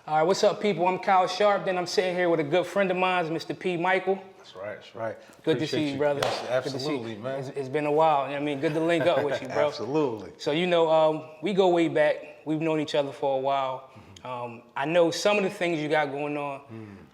All right, what's up, people? I'm Kyle Sharpton. I'm sitting here with a good friend of mine, Mr. P. Michael. That's right, that's right. Good to see you, brother. Yes, absolutely, you. man. It's been a while. You know what I mean, good to link up with you, bro. Absolutely. So, we go way back. We've known each other for a while. I know some of the things you got going on.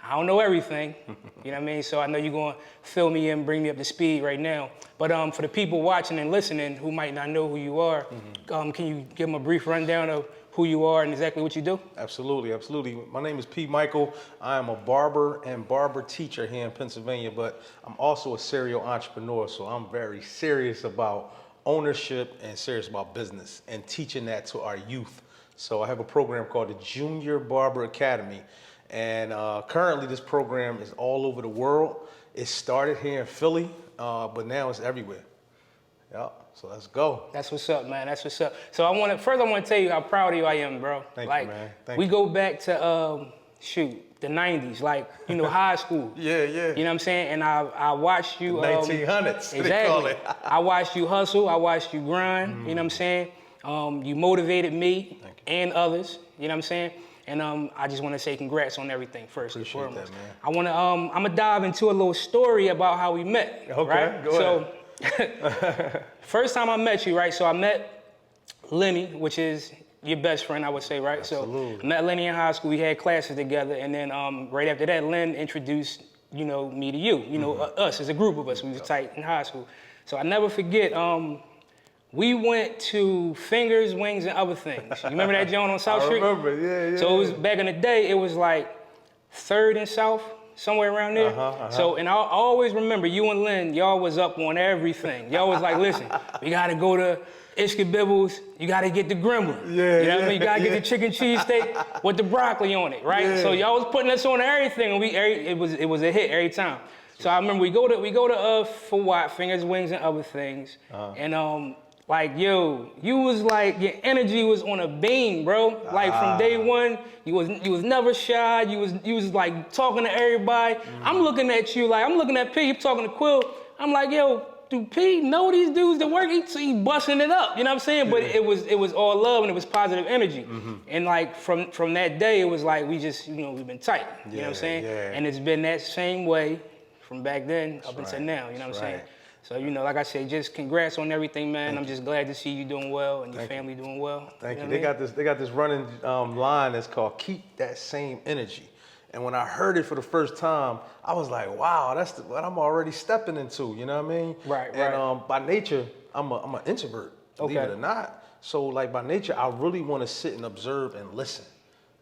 I don't know everything, you know what I mean? So I know you're going to fill me in, bring me up to speed right now. But for the people watching and listening who might not know who you are, can you give them a brief rundown of who you are and exactly what you do? Absolutely, absolutely. My name is P. Michael. I am a barber and barber teacher here in Pennsylvania, but I'm also a serial entrepreneur, so I'm very serious about ownership and serious about business and teaching that to our youth. So I have a program called the Junior Barber Academy, and currently this program is all over the world. It started here in Philly, but now it's everywhere. Yeah, so let's go. That's what's up, man. That's what's up. So I want to tell you how proud of you I am, bro. Thank you, man. Thank we you. go back to the 90s, high school. Yeah. You know what I'm saying? And I watched you. The 1900s. Exactly. They call it. I watched you hustle. I watched you grind. You know what I'm saying? You motivated me and others. You know what I'm saying? And I just want to say congrats on everything first and Appreciate foremost. that, man. I'm gonna dive into a little story about how we met. Okay, right? go ahead. First time I met you, right? So I met Lenny, which is your best friend, I would say, right? Absolutely. So I met Lenny in high school. We had classes together, and then right after that, Len introduced me to you. Us as a group of us. We was tight in high school. So I never forget. We went to Fingers, Wings, and Other Things. You remember that joint on South Street? I remember, yeah. So it was back in the day. It was like 3rd and South, somewhere around there. So, and I always remember you and Lynn, y'all was up on everything. Y'all was like, listen, we gotta go to Ishkabibbles, you gotta get the gremlin. You know what I mean? You gotta get the chicken cheesesteak with the broccoli on it, right? Yeah. So y'all was putting us on everything, and it was a hit every time. So I remember we go to for what? Fingers, Wings, and Other Things. And you was like, your energy was on a beam, bro. Like from day one, you was never shy. You was like talking to everybody. I'm looking at you like, I'm looking at P, you talking to Quill. I'm like, yo, do P know these dudes that work? He busting it up, you know what I'm saying? But it was all love and it was positive energy. And like from that day, it was like we just, we've been tight, you know what I'm saying? Yeah. And it's been that same way from back then up until now, you know what I'm saying? Right. So, like I say, just congrats on everything, man. I'm just glad to see you doing well and your family doing well. Thank you. Know They what I mean? got this running line that's called "Keep That Same Energy." And when I heard it for the first time, I was like, "Wow, that's what I'm already stepping into." You know what I mean? Right. And by nature, I'm an introvert, believe it or not. So, like by nature, I really want to sit and observe and listen,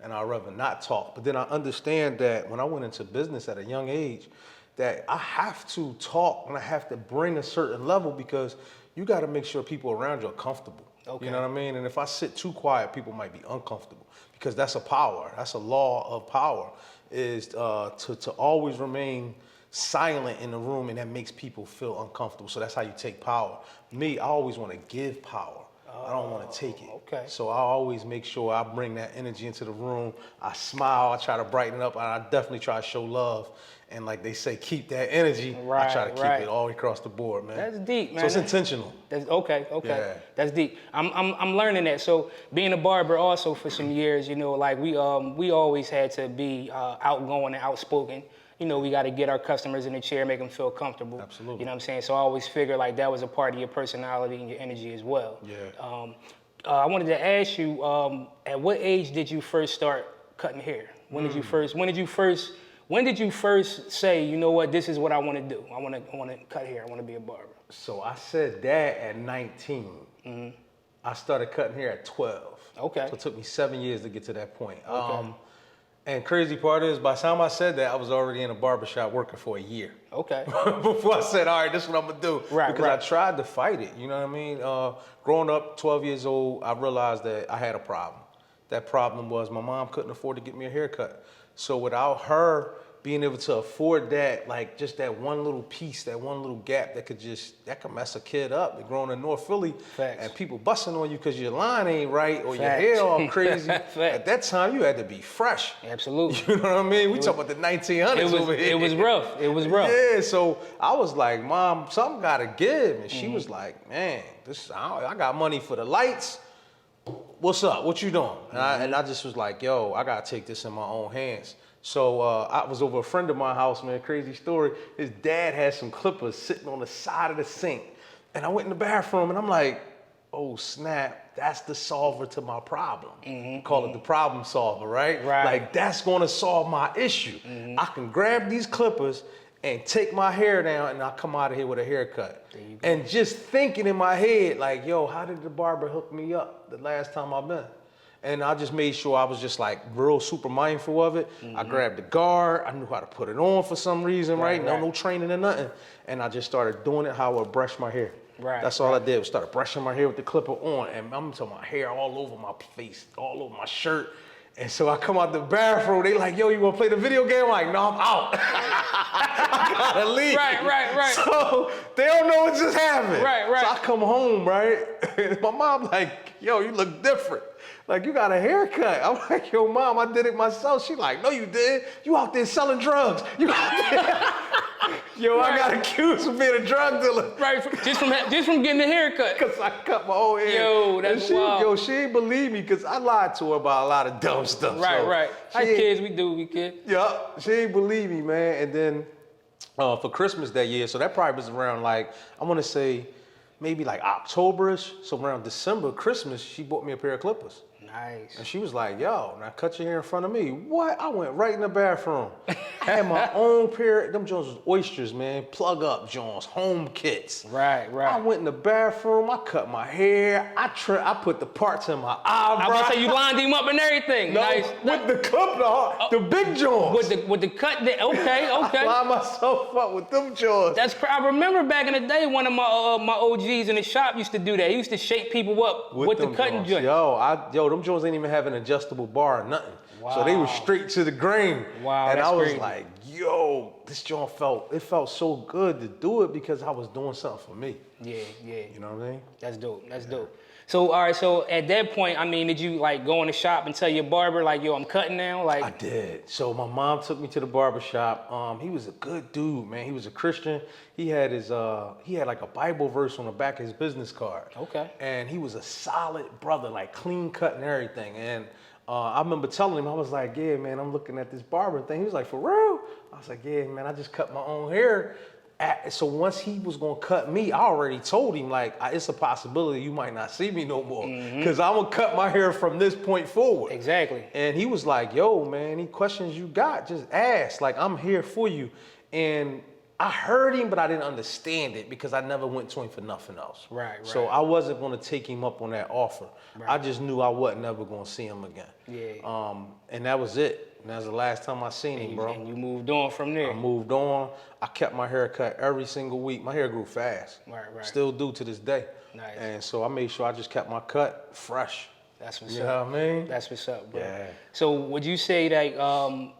and I'd rather not talk. But then I understand that when I went into business at a young age, that I have to talk and I have to bring a certain level because you got to make sure people around you are comfortable. Okay. You know what I mean? And if I sit too quiet, people might be uncomfortable because that's a power. That's a law of power is to always remain silent in the room, and that makes people feel uncomfortable. So that's how you take power. Me, I always want to give power. I don't want to take it. Okay. So I always make sure I bring that energy into the room. I smile, I try to brighten it up, and I definitely try to show love. And like they say, keep that energy. Right, I try to keep it all across the board, man. That's deep, man. So it's intentional. That's okay. Yeah. That's deep. I'm learning that. So being a barber also for some years, like we always had to be outgoing and outspoken. We got to get our customers in the chair, make them feel comfortable. Absolutely. You know what I'm saying? So I always figured like that was a part of your personality and your energy as well. Yeah. I wanted to ask you, at what age did you first start cutting hair? When did you first say, you know what, this is what I want to do? I want to cut hair. I want to be a barber. So I said that at 19. I started cutting hair at 12. Okay. So it took me 7 years to get to that point. Okay. And crazy part is, by the time I said that, I was already in a barbershop working for a year. Okay. Before I said, all right, this is what I'm going to do. Right, because I tried to fight it, you know what I mean? Growing up, 12 years old, I realized that I had a problem. That problem was my mom couldn't afford to get me a haircut. So without her being able to afford that, like just that one little piece, that one little gap that could mess a kid up. You're growing in North Philly, Facts. and people busting on you because your line ain't right or your Facts. hair all crazy. Facts. At that time, you had to be fresh. Absolutely. You know what I mean? We talking about the 1900s over here. It was rough. It was rough. Yeah, so I was like, Mom, something gotta give. And she was like, man, I got money for the lights, what's up? What you doing? And I just was like, yo, I gotta take this in my own hands. So I was over a friend of my house, man, crazy story. His dad had some clippers sitting on the side of the sink. And I went in the bathroom and I'm like, oh snap, that's the solver to my problem. Call it the problem solver, right? Like that's gonna solve my issue. I can grab these clippers and take my hair down and I'll come out of here with a haircut. And just thinking in my head, like, yo, how did the barber hook me up the last time I've been? And I just made sure I was just like real super mindful of it. I grabbed the guard, I knew how to put it on for some reason, right? No training or nothing. And I just started doing it how I would brush my hair. That's all I did was start brushing my hair with the clipper on, and I'm talking my hair all over my face, all over my shirt. And so I come out the bathroom, they like, yo, you wanna play the video game? I'm like, no, I'm out. I gotta leave. Right. So they don't know what just happened. Right. So I come home, right? And my mom like, yo, you look different. Like, you got a haircut. I'm like, yo, mom, I did it myself. She like, no, you did. You out there selling drugs. You out there. Yo, I got accused of being a drug dealer. Right, just from getting a haircut. Because I cut my own hair. Yo, that's wild. Yo, she ain't believe me because I lied to her about a lot of dumb stuff. Right. Like kids, we kid. Yeah, she ain't believe me, man. And then for Christmas that year, so that probably was around like, I want to say maybe like October-ish. So around December, Christmas, she bought me a pair of clippers. Nice. And she was like, yo, now cut your hair in front of me. What? I went right in the bathroom. Had my own pair, them Jones was oysters, man. Plug up Jones, home kits. Right. I went in the bathroom, I cut my hair, I put the parts in my eyebrows. I was gonna say you lined him up and everything. No, Nice. with the clip, the big Jones. With the cut, okay. I lined myself up with them Jones. I remember back in the day, one of my OGs in the shop used to do that. He used to shape people up with the cutting joint. Yo, them Jones ain't even have an adjustable bar or nothing. Wow. So they were straight to the grain. Wow, and that's I was crazy. like, yo, this joint felt so good to do it because I was doing something for me. Yeah. You know what I mean? That's dope. So, all right, so at that point, I mean, did you like go in the shop and tell your barber, like, yo, I'm cutting now? Like, I did. So my mom took me to the barber shop. He was a good dude, man. He was a Christian. He had like a Bible verse on the back of his business card. Okay. And he was a solid brother, like clean cut and everything. And I remember telling him, I was like, yeah, man, I'm looking at this barber thing. He was like, for real? I was like, yeah, man, I just cut my own hair. So once he was gonna cut me, I already told him, like, it's a possibility you might not see me no more. Because I'm gonna cut my hair from this point forward. Exactly. And he was like, yo, man, any questions you got, just ask. Like, I'm here for you. And I heard him, but I didn't understand it because I never went to him for nothing else. Right. So I wasn't gonna take him up on that offer. Right. I just knew I wasn't ever gonna see him again. Yeah. And that was it. And that was the last time I seen him, bro. And you moved on from there. I moved on. I kept my hair cut every single week. My hair grew fast. Right. Still do to this day. Nice. And so I made sure I just kept my cut fresh. That's what's You up. know what I mean? That's what's up, bro. Yeah. So would you say that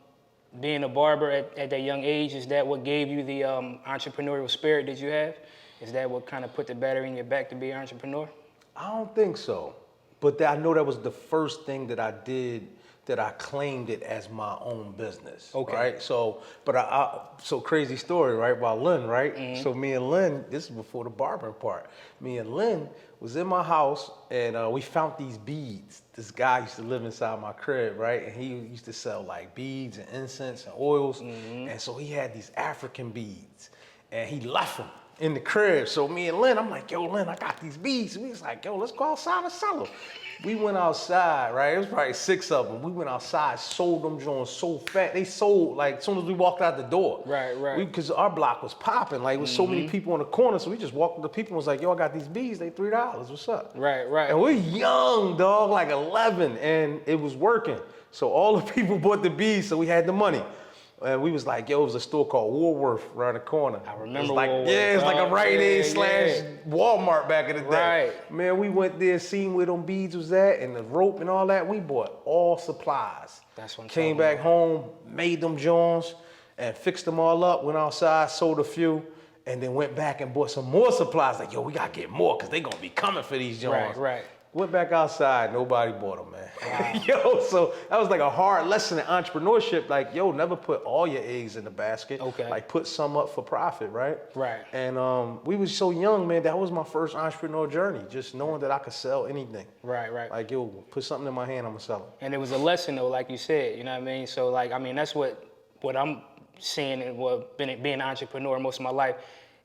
being a barber at that young age, is that what gave you the entrepreneurial spirit that you have? Is that what kind of put the battery in your back to be an entrepreneur? I don't think so. But I know that was the first thing that I did that I claimed it as my own business. Okay. Right? So, so crazy story, right? About Lynn, right? So me and Lynn, this is before the barbering part. Me and Lynn was in my house and we found these beads. This guy used to live inside my crib, right? And he used to sell like beads and incense and oils. And so he had these African beads and he left them in the crib. So me and Lynn, I'm like, yo, Lynn, I got these beads. And we was like, yo, let's go outside and sell them. We went outside, right? It was probably 6 of them. We went outside, sold them joints so fat. They sold like as soon as we walked out the door. Right. Because our block was popping. Like, with so many people on the corner. So we just walked up to people and was like, yo, I got these beads. They $3. What's up? Right. And we're young, dog, like 11. And it was working. So all the people bought the beads, so we had the money. And we was like, yo, it was a store called Woolworth around the corner. I remember like, Woolworth. Yeah, it's like a Rite Aid slash Walmart back in the day. Right. Man, we went there, seen where them beads was at and the rope and all that. We bought all supplies. That's what I'm Came back home, made them joints and fixed them all up, went outside, sold a few, and then went back and bought some more supplies. Like, yo, we gotta get more because they gonna be coming for these joints. Right. Went back outside, nobody bought them, man. Wow. Yo, so that was like a hard lesson in entrepreneurship. Like, yo, never put all your eggs in the basket. Okay. Like, put some up for profit, right? Right. And we was so young, man. That was my first entrepreneur journey, just knowing that I could sell anything. Right, right. Like, yo, put something in my hand, I'm gonna sell it. And it was a lesson, though, like you said. You know what I mean? So, like, I mean, that's what I'm seeing and being an entrepreneur most of my life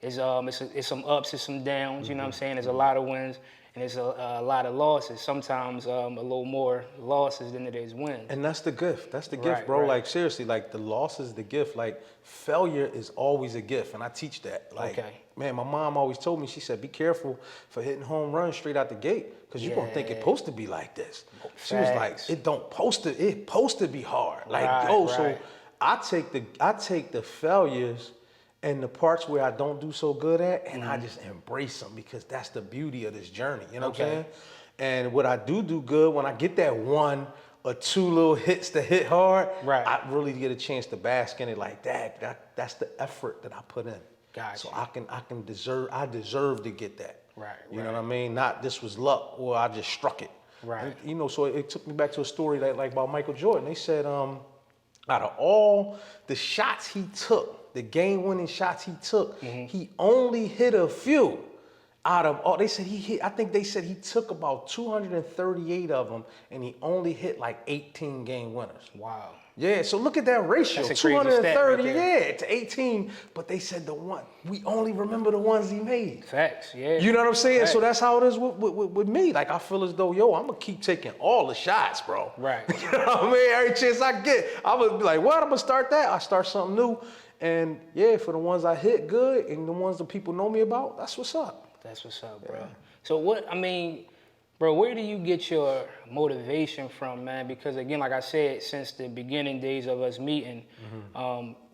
is it's some ups and some downs. You know what I'm saying? There's a lot of wins. And there's a lot of losses. Sometimes a little more losses than it is wins. And that's the gift. That's the gift, bro. Right. Like, seriously, like, the loss is the gift. Like, failure is always a gift. And I teach that. Like, man, my mom always told me, she said, be careful for hitting home runs straight out the gate. Because you're going to think it's supposed to be like this. She was like, it supposed to be hard. Like, so I take the failures and the parts where I don't do so good at, and I just embrace them because that's the beauty of this journey. You know what I'm saying? And what I do good, when I get that 1 or 2 little hits to hit hard, I really get a chance to bask in it like that. That's the effort that I put in. Gotcha. So I deserve to get that. Right. You know what I mean? Not this was luck or I just struck it. Right. And, you know, so it took me back to a story like about Michael Jordan. They said, out of all the shots he took, the game-winning shots he took, he only hit a few out of all. They said I think they said he took about 238 of them, and he only hit like 18 game winners. Wow. Yeah, so look at that ratio. That's a crazy 230, stat right to 18. But they said we only remember the ones he made. Facts, yeah. You know what I'm saying? Facts. So that's how it is with me. Like, I feel as though, I'm gonna keep taking all the shots, bro. Right. You know what I mean? Every chance I get, I'm gonna be like, what? I'm gonna start that. I start something new. And yeah, for the ones I hit good and the ones that people know me about, that's what's up. That's what's up, bro. So bro, where do you get your motivation from, man? Because again, like I said, since the beginning days of us meeting,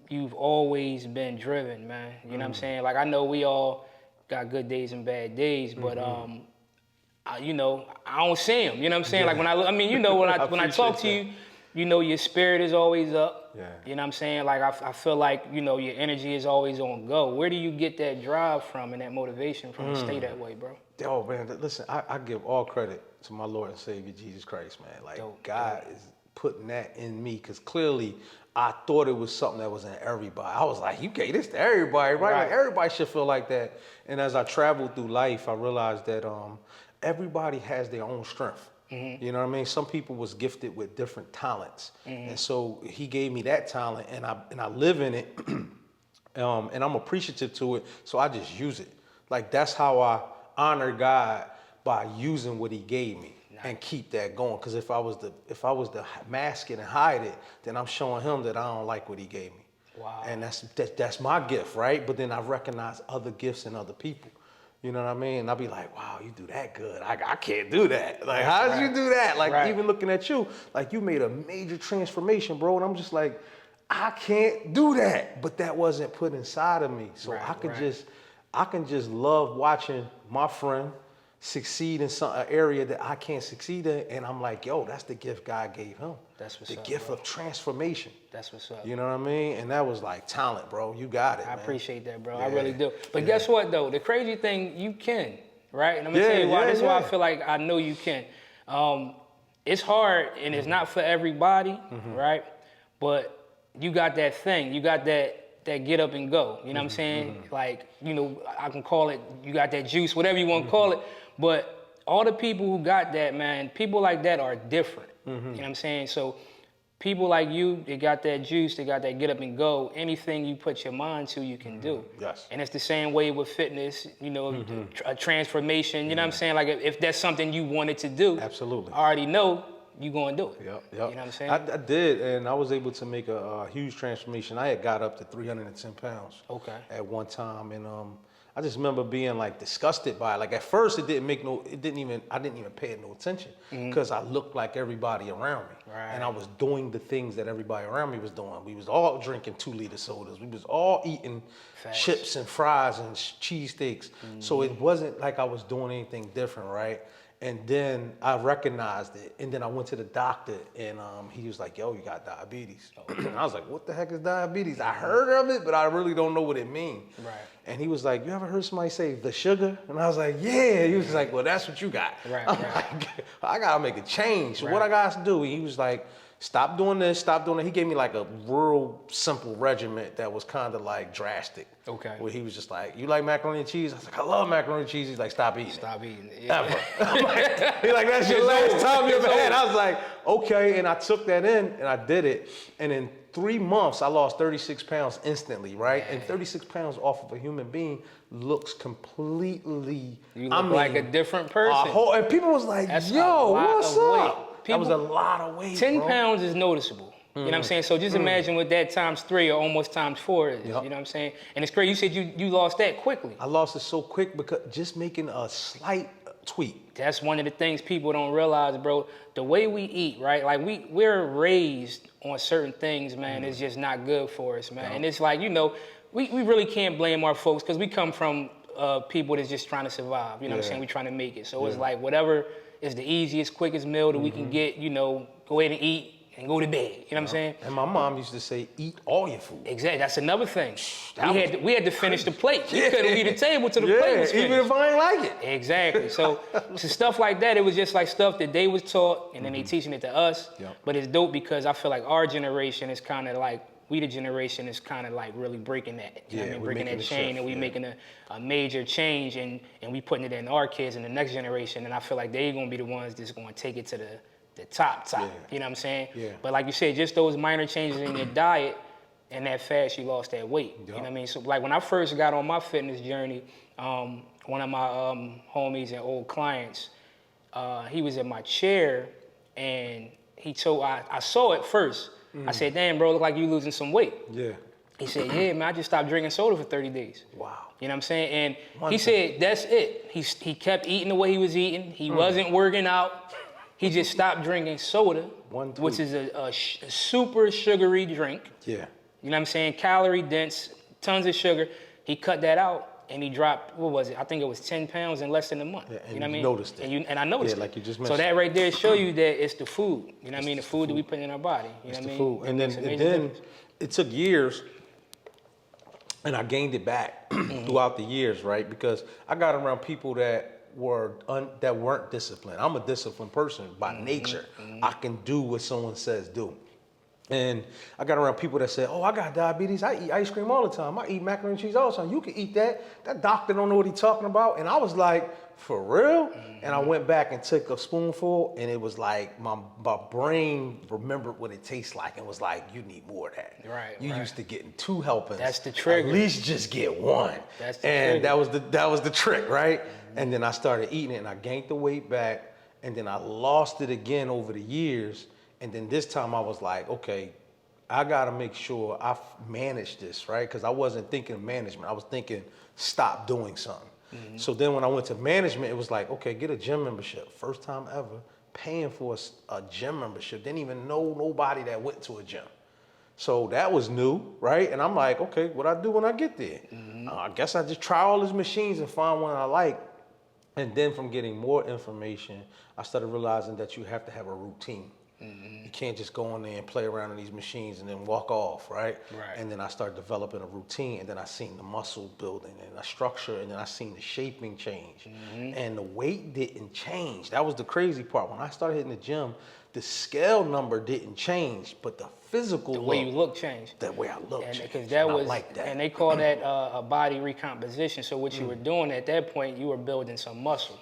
you've always been driven, man. You know what I'm saying? Like, I know we all got good days and bad days, but I don't see them. You know what I'm saying? Like, when I talk to you, you know, your spirit is always up. Yeah. You know what I'm saying? Like, I feel like, you know, your energy is always on go. Where do you get that drive from and that motivation from to stay that way, bro? Oh, man, listen, I give all credit to my Lord and Savior, Jesus Christ, man. Like, God is putting that in me because clearly I thought it was something that was in everybody. I was like, you gave this to everybody, right? Like, everybody should feel like that. And as I traveled through life, I realized that everybody has their own strength. You know what I mean? Some people was gifted with different talents. And so he gave me that talent and I live in it and I'm appreciative to it. So I just use it. Like, that's how I honor God, by using what he gave me and keep that going. Because if I was to mask it and hide it, then I'm showing him that I don't like what he gave me. Wow. And that's my gift, right? But then I recognize other gifts in other people. You know what I mean? And I'll be like, wow, you do that good. I can't do that. Like, how did you do that? Like, even looking at you, like, you made a major transformation, bro. And I'm just like, I can't do that. But that wasn't put inside of me. So I can just love watching my friend succeed in an area that I can't succeed in. And I'm like, yo, that's the gift God gave him. That's what's up, the gift of transformation. That's what's up. You know what I mean? And that was like talent, bro. You got it, I man. Appreciate that, bro. I really do. But guess what, though? The crazy thing, you can, right? And I'm going to tell you why. This is why I feel like I know you can. It's hard, and it's not for everybody, right? But you got that thing. You got that get up and go. You know what I'm saying? Like, you know, I can call it, you got that juice, whatever you want to call it. But all the people who got that, man, people like that are different. You know what I'm saying? So people like you, they got that juice, they got that get up and go. Anything you put your mind to, you can do. Yes. And it's the same way with fitness, you know, a transformation. You know what I'm saying? Like, if that's something you wanted to do, absolutely, I already know you gonna do it. Yep. You know what I'm saying? I did, and I was able to make a huge transformation. I had got up to 310 pounds at one time, and I just remember being like disgusted by it. Like, at first I didn't even pay it no attention because I looked like everybody around me. And I was doing the things that everybody around me was doing. We was all drinking 2-liter sodas. We was all eating chips and fries and cheesesteaks. So it wasn't like I was doing anything different, right? And then I recognized it. And then I went to the doctor, and he was like, yo, you got diabetes. And I was like, what the heck is diabetes? I heard of it, but I really don't know what it means. Right. And he was like, you ever heard somebody say the sugar? And I was like, yeah. He was like, well, that's what you got. Right, I'm right. like, I got to make a change. So what I got to do? He was like, stop doing this, stop doing that. He gave me like a real simple regimen that was kind of like drastic. Okay. Where he was just like, you like macaroni and cheese? I was like, I love macaroni and cheese. He's like, stop eating. Stop eating it. Yeah. Ever. He's like, that's your last time you ever had. I was like, okay. And I took that in and I did it. And in 3 months, I lost 36 pounds instantly, right? And 36 pounds off of a human being looks completely, You look like a different person. And people was like, That's yo, a lot what's of up? weight. That was a lot of weight, 10 bro. pounds is noticeable. You know what I'm saying? So just imagine what that times 3 or almost times 4 is. You know what I'm saying? And it's crazy. You said you lost that quickly. I lost it so quick because just making a slight tweak. That's one of the things people don't realize, bro. The way we eat, right? Like we're raised on certain things, man. It's just not good for us, man. And it's like, you know, we really can't blame our folks because we come from people that's just trying to survive. You know what I'm saying? We're trying to make it. So it's like whatever is the easiest, quickest meal that we can get, you know, go ahead and eat and go to bed. You know what I'm saying? And my mom used to say, eat all your food. Exactly. That's another thing. We had to finish the plate. We couldn't leave the table till the plate was finished. Even if I ain't like it. Exactly. So stuff like that, it was just like stuff that they was taught, and then they teaching it to us. Yep. But it's dope because I feel like our generation is kind of like, we the generation is kind of like really breaking that. You know what I mean? Breaking that chain, and we making a major change, and we putting it in our kids and the next generation. And I feel like they're gonna be the ones that's gonna take it to the top. You know what I'm saying? Yeah. But like you said, just those minor changes in your diet, and that fast you lost that weight. You know what I mean? So like when I first got on my fitness journey, one of my homies and old clients, he was in my chair, and he told I saw it first. I said, damn, bro, look like you losing some weight. Yeah. He said, yeah, man, I just stopped drinking soda for 30 days. Wow. You know what I'm saying? And he said, that's it. He kept eating the way he was eating. He wasn't working out. He just stopped drinking soda, which is a super sugary drink. Yeah. You know what I'm saying? Calorie dense, tons of sugar. He cut that out, and he dropped, what was it? I think it was 10 pounds in less than a month. Yeah, and you know what I mean? noticed it. And I noticed it. Yeah, like you just So mentioned. that right there show you that it's the food. You know what I mean? The food that we put in our body. You know what I mean? Food. And then it took years, and I gained it back throughout the years, right? Because I got around people that weren't disciplined. I'm a disciplined person by nature. I can do what someone says do. And I got around people that said, oh, I got diabetes. I eat ice cream all the time. I eat macaroni and cheese all the time. You can eat that. That doctor don't know what he's talking about. And I was like, for real? And I went back and took a spoonful, and it was like my brain remembered what it tastes like and was like, you need more of that. Right. You used to getting 2 helpings. That's the trigger. At least just get 1. That's the and trigger. that was the trick, right? And then I started eating it, and I gained the weight back, and then I lost it again over the years. And then this time I was like, okay, I got to make sure I manage this, right? Because I wasn't thinking of management. I was thinking, stop doing something. So then when I went to management, it was like, okay, get a gym membership. First time ever paying for a gym membership. Didn't even know nobody that went to a gym. So that was new, right? And I'm like, okay, what I do when I get there? I guess I just try all these machines and find one I like. And then from getting more information, I started realizing that you have to have a routine. You can't just go in there and play around in these machines and then walk off, right? And then I started developing a routine, and then I seen the muscle building and the structure, and then I seen the shaping change. And the weight didn't change. That was the crazy part. When I started hitting the gym, the scale number didn't change, but the physical The way you look changed. The way I look changed. Because that was, like that. and they call that a body recomposition. So what you were doing at that point, you were building some muscle,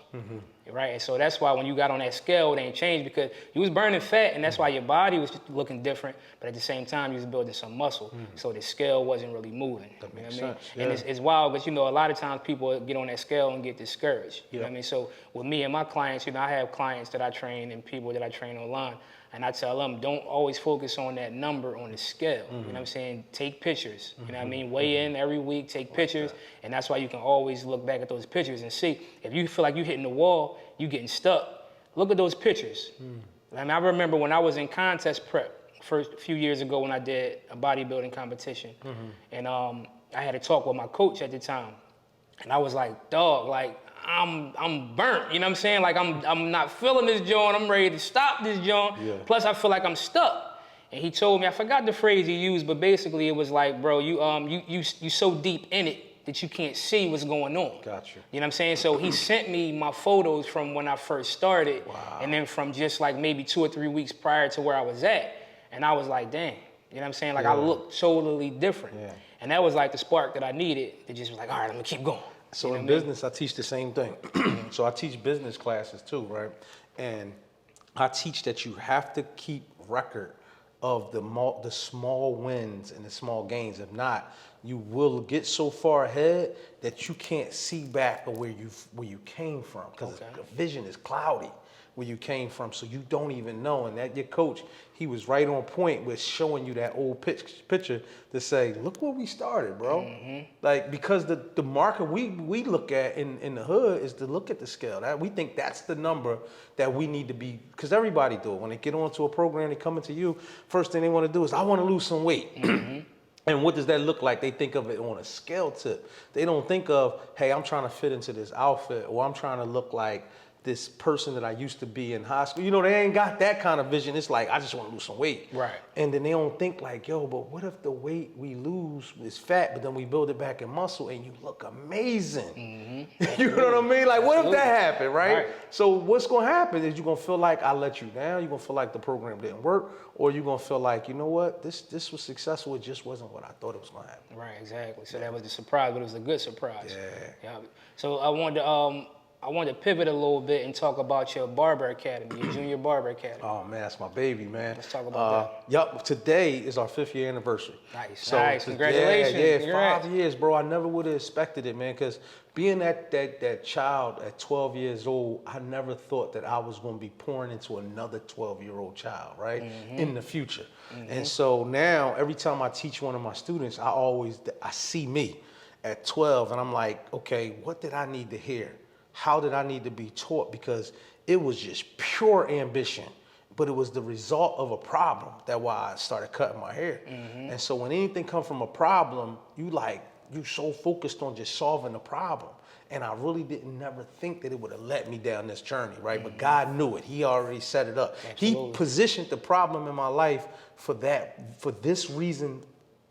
right? And so that's why when you got on that scale, it ain't changed because you was burning fat, and that's why your body was looking different. But at the same time, you was building some muscle, so the scale wasn't really moving. That you know makes what I mean? sense. And it's wild, but you know, a lot of times people get on that scale and get discouraged. You know what I mean? So with me and my clients, you know, I have clients that I train and people that I train online. And I tell them, don't always focus on that number on the scale. You know what I'm saying? Take pictures. You know what I mean? Weigh in every week, take pictures. And that's why you can always look back at those pictures and see. If you feel like you're hitting the wall, you getting stuck, look at those pictures. I mean, I remember when I was in contest prep first few years ago when I did a bodybuilding competition. And I had a talk with my coach at the time. And I was like, dog, like, I'm burnt, you know what I'm saying? Like, I'm not feeling this joint, I'm ready to stop this joint. Yeah. Plus, I feel like I'm stuck. And he told me, I forgot the phrase he used, but basically it was like, bro, you so deep in it that you can't see what's going on. Gotcha. You know what I'm saying? So he sent me my photos from when I first started, and then from just like maybe 2 or 3 weeks prior to where I was at. And I was like, damn, you know what I'm saying? Like I looked totally different. Yeah. And that was like the spark that I needed. It just was like, all right, I'm gonna keep going. So in business, I teach the same thing. So I teach business classes too, right? And I teach that you have to keep record of the small wins and the small gains. If not, you will get so far ahead that you can't see back where you came from, because the vision is cloudy where you came from, so you don't even know. And that your coach, he was right on point with showing you that old picture to say, look where we started, bro. Like, because the marker we look at in the hood is to look at the scale. That we think that's the number that we need to be, because everybody do it. When they get onto a program, they come into you, first thing they want to do is, I want to lose some weight. And what does that look like? They think of it on a scale tip. They don't think of, hey, I'm trying to fit into this outfit, or I'm trying to look like this person that I used to be in high school. You know, they ain't got that kind of vision. It's like, I just want to lose some weight. Right. And then they don't think like, yo, but what if the weight we lose is fat, but then we build it back in muscle and you look amazing? You know what I mean? Like, what if that happened, right? So what's going to happen is you're going to feel like I let you down. You're going to feel like the program didn't work, or you're going to feel like, you know what, this was successful. It just wasn't what I thought it was going to happen. Right, exactly. So that was the surprise, but it was a good surprise. Yeah. So I wanted to pivot a little bit and talk about your Barber Academy, your Junior Barber Academy. Oh man, that's my baby, man. Let's talk about that. Yep, today is our 5th year anniversary. Nice, so nice. Congratulations. Yeah, 5 years, bro. I never would have expected it, man, because being that child at 12 years old, I never thought that I was going to be pouring into another 12-year-old child, right, in the future. And so now, every time I teach one of my students, I see me at 12, and I'm like, okay, what did I need to hear? How did I need to be taught? Because it was just pure ambition, but it was the result of a problem. That's why I started cutting my hair. And so when anything comes from a problem, you so focused on just solving the problem. And I really never think that it would have let me down this journey, right? But God knew it. He already set it up. Absolutely. He positioned the problem in my life for this reason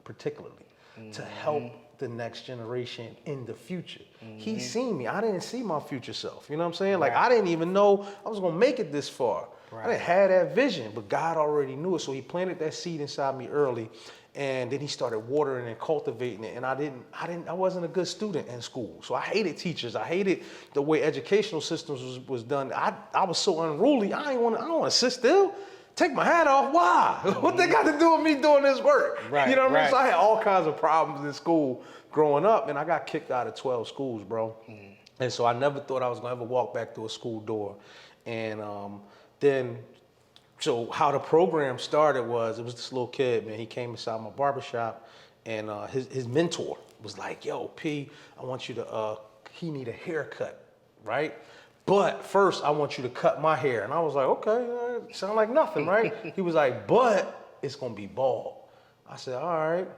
particularly, to help the next generation in the future. He seen me. I didn't see my future self. You know what I'm saying? Like, I didn't even know I was gonna make it this far. I didn't have that vision, but God already knew it. So he planted that seed inside me early, and then he started watering and cultivating it. And I wasn't a good student in school. So I hated teachers. I hated the way educational systems was done. I was so unruly. I don't want to sit still. Take my hat off. Why? What they got to do with me doing this work? You know what I mean? So I had all kinds of problems in school growing up, and I got kicked out of 12 schools, bro. And so I never thought I was gonna ever walk back through a school door. And so how the program started was, it was this little kid, man. He came inside my barbershop, and his mentor was like, yo, P, I want you to, he need a haircut, right? But first, I want you to cut my hair. And I was like, okay, sound like nothing, right? He was like, but it's gonna be bald. I said, all right,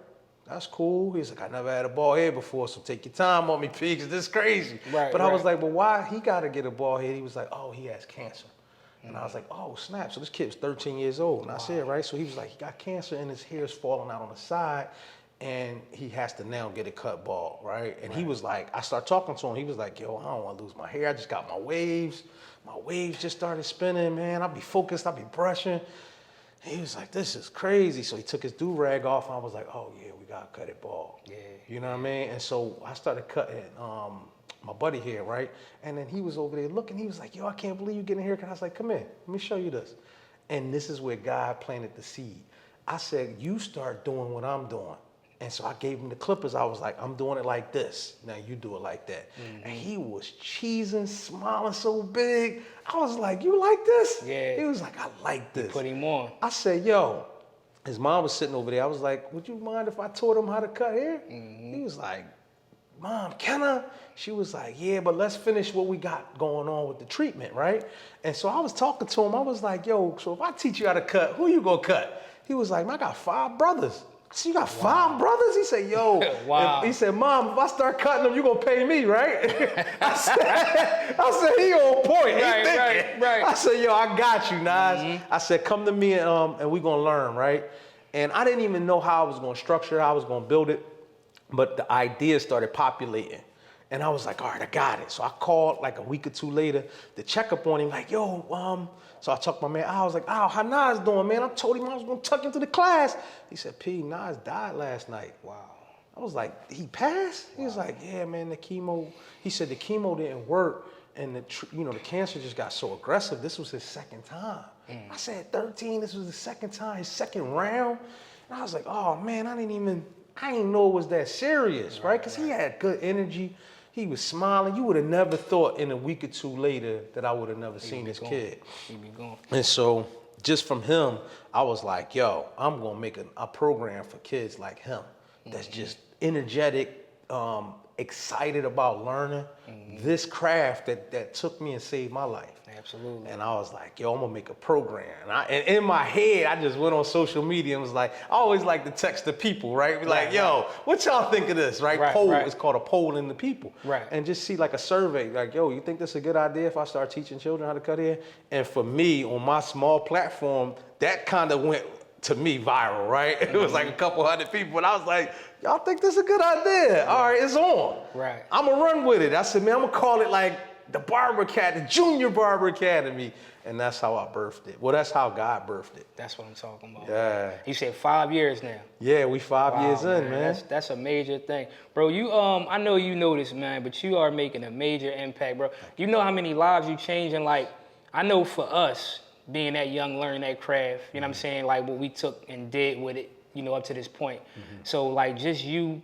that's cool. He's like, I never had a bald head before, so take your time on me, P, because this is crazy. But I was like, but why he gotta get a bald head? He was like, oh, he has cancer. And I was like, oh, snap. So this kid was 13 years old. And I said, right? So he was like, he got cancer and his hair is falling out on the side, and he has to now get it cut bald, right? And he was like, I started talking to him. He was like, yo, I don't want to lose my hair. I just got my waves. My waves just started spinning, man. I'll be focused. I'll be brushing. He was like, this is crazy. So he took his do-rag off, and I was like, oh, yeah, we got to cut it bald. Yeah. You know what I mean? And so I started cutting my buddy hair, right? And then he was over there looking. He was like, yo, I can't believe you're getting a haircut. I was like, come here. Let me show you this. And this is where God planted the seed. I said, you start doing what I'm doing. And so I gave him the clippers. I was like, I'm doing it like this. Now you do it like that. And he was cheesing, smiling so big. I was like, you like this? Yeah. He was like, I like this. You put him on. I said, yo, his mom was sitting over there. I was like, would you mind if I taught him how to cut hair? He was like, Mom, can I? She was like, yeah, but let's finish what we got going on with the treatment, right? And so I was talking to him. I was like, yo, so if I teach you how to cut, who you gonna cut? He was like, man, I got 5 brothers. So you got 5 brothers? He said, yo. Wow. He said, Mom, if I start cutting them, you gonna pay me, right? I said, he on point. Right. I said, yo, I got you, Nas. I said, come to me and we gonna learn, right? And I didn't even know how I was gonna structure it, how I was gonna build it, but the idea started populating. And I was like, all right, I got it. So I called like a week or 2 later to check up on him, like, yo, so I talked to my man, I was like, oh, how Nas doing, man? I told him I was gonna tuck into the class. He said, P, Nas died last night. Wow. I was like, he passed? He was like, yeah, man, the chemo, he said the chemo didn't work and the cancer just got so aggressive. This was his 2nd time. I said 13, this was the 2nd time, his 2nd round. And I was like, oh man, I didn't know it was that serious, right? Because he had good energy. He was smiling. You would have never thought in a week or 2 later that I would have never seen this kid. He'd be gone. And so just from him, I was like, yo, I'm going to make a program for kids like him that's just energetic, excited about learning this craft that took me and saved my life. Absolutely. And I was like, yo, I'm gonna make a program. And in my head, I just went on social media and was like, I always like to text the people, right? Be like, yo, what y'all think of this, right? Poll, it's called a poll in the people. Right. And just see like a survey, like, yo, you think this is a good idea if I start teaching children how to cut hair? And for me, on my small platform, that kind of went to me viral, right? It was like a couple hundred people, and I was like, y'all think this is a good idea? All right, it's on. Right. I'm gonna run with it. I said, man, I'm gonna call it like the Barber Academy, the Junior Barber Academy. And that's how I birthed it. Well, that's how God birthed it. That's what I'm talking about. Yeah. You said 5 years now. Yeah, we 5 years in, man. That's a major thing. Bro, you I know you know this, man, but you are making a major impact, bro. You know how many lives you changing? Like, I know for us, being that young, learning that craft, you know what I'm saying? Like what we took and did with it, you know, up to this point. So like just you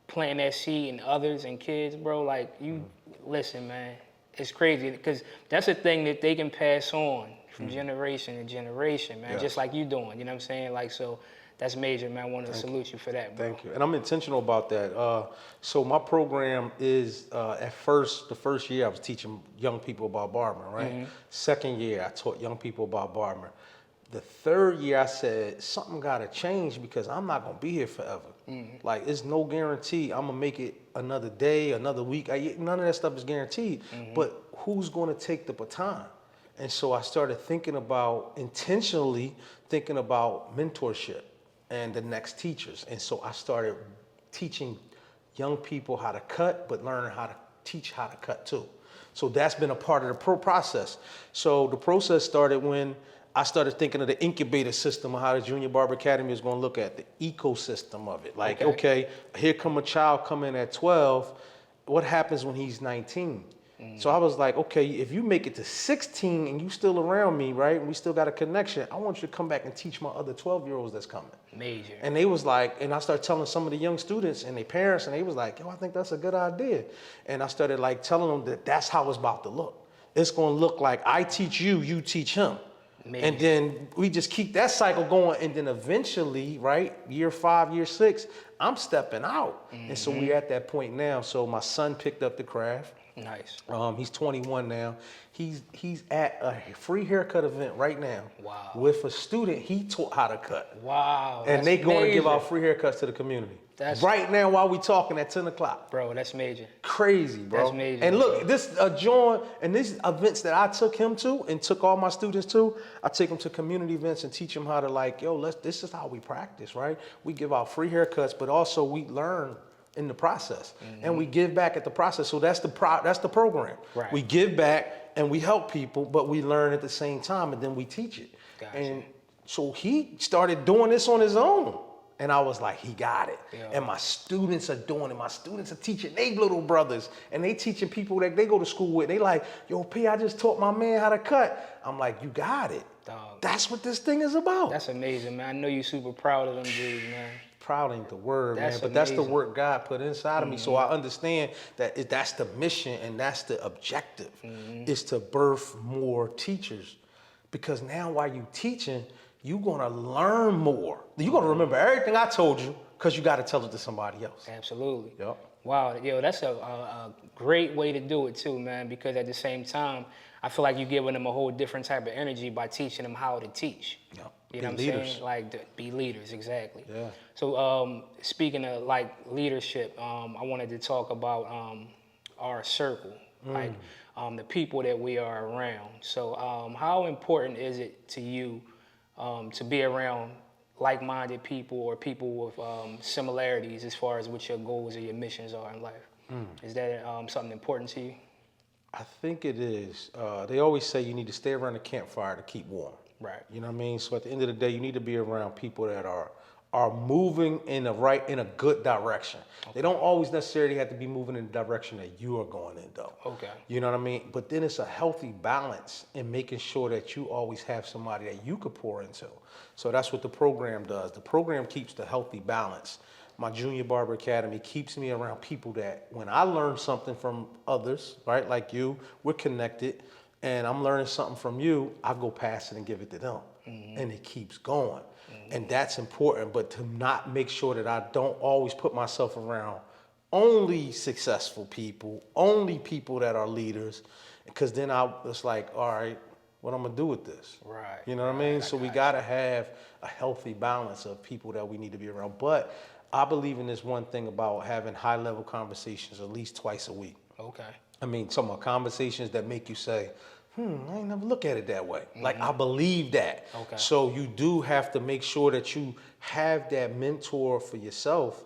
planting that seed in others and kids, bro, like you, listen, man, it's crazy because that's a thing that they can pass on from generation to generation, man, just like you doing, you know what I'm saying? Like, so that's major, man. I want to salute you for that, bro. Thank you. And I'm intentional about that. So my program is, the first year I was teaching young people about barbering, right? Second year, I taught young people about barbering. The third year, I said, something got to change because I'm not going to be here forever. Like, it's no guarantee I'm going to make it another day, another week. None of that stuff is guaranteed. But who's going to take the baton? And so I started intentionally thinking about mentorship and the next teachers. And so I started teaching young people how to cut, but learning how to teach how to cut too. So that's been a part of the process. So the process started when I started thinking of the incubator system of how the Junior Barber Academy is going to look at the ecosystem of it. Like, okay, here come a child coming at 12. What happens when he's 19? So I was like, okay, if you make it to 16 and you still around me, right, and we still got a connection, I want you to come back and teach my other 12-year-olds that's coming. Major. And they was like, and I started telling some of the young students and their parents, and they was like, yo, I think that's a good idea. And I started like telling them that that's how it's about to look. It's going to look like I teach you, you teach him. Major. And then we just keep that cycle going, and then eventually, right, year 5, year 6, I'm stepping out. And so we're at that point now. So my son picked up the craft. Nice. He's 21 now. He's at a free haircut event right now. Wow. With a student he taught how to cut. Wow. And they going to give out free haircuts to the community. That's right now while we talking at 10 o'clock. Bro, that's major. Crazy, bro. That's major. And look, this John, and these events that I took him to and took all my students to, I take them to community events and teach them how to like, yo, this is how we practice, right? We give out free haircuts, but also we learn in the process, and we give back at the process. So that's the program. Right. We give back and we help people, but we learn at the same time, and then we teach it. Gotcha. And so he started doing this on his own, and I was like, he got it. Yeah. And my students are doing it. My students are teaching their little brothers, and they teaching people that they go to school with. They like, yo, P, I just taught my man how to cut. I'm like, you got it. Dog. That's what this thing is about. That's amazing, man. I know you're super proud of them dudes, man. Proud ain't the word, man, but that's the work God put inside of me. So I understand that that's the mission and that's the objective, is to birth more teachers. Because now while you teaching, you're gonna learn more. You're gonna remember everything I told you because you gotta tell it to somebody else. Absolutely. Yep. Wow, yo, that's a great way to do it too, man, because at the same time, I feel like you're giving them a whole different type of energy by teaching them how to teach. Yeah. You know what I'm saying? Like, be leaders, exactly. Yeah. So, speaking of, like, leadership, I wanted to talk about our circle, like the people that we are around. So, how important is it to you to be around like-minded people or people with similarities as far as what your goals or your missions are in life? Is that something important to you? I think it is. They always say you need to stay around the campfire to keep warm. Right. You know what I mean? So at the end of the day, you need to be around people that are moving in a good direction. Okay. They don't always necessarily have to be moving in the direction that you are going in, though. Okay. You know what I mean? But then it's a healthy balance in making sure that you always have somebody that you could pour into. So that's what the program does. The program keeps the healthy balance. My Junior Barber Academy keeps me around people that when I learn something from others, right, like you, we're connected, and I'm learning something from you, I go pass it and give it to them. And it keeps going. And that's important, but to not make sure that I don't always put myself around only successful people, only people that are leaders, because then it's like, all right, what I'm gonna do with this? Right. You know what I mean? So we gotta have a healthy balance of people that we need to be around. But I believe in this one thing about having high-level conversations at least twice a week. Okay. I mean, some conversations that make you say, I ain't never look at it that way. Like, I believe that. Okay. So you do have to make sure that you have that mentor for yourself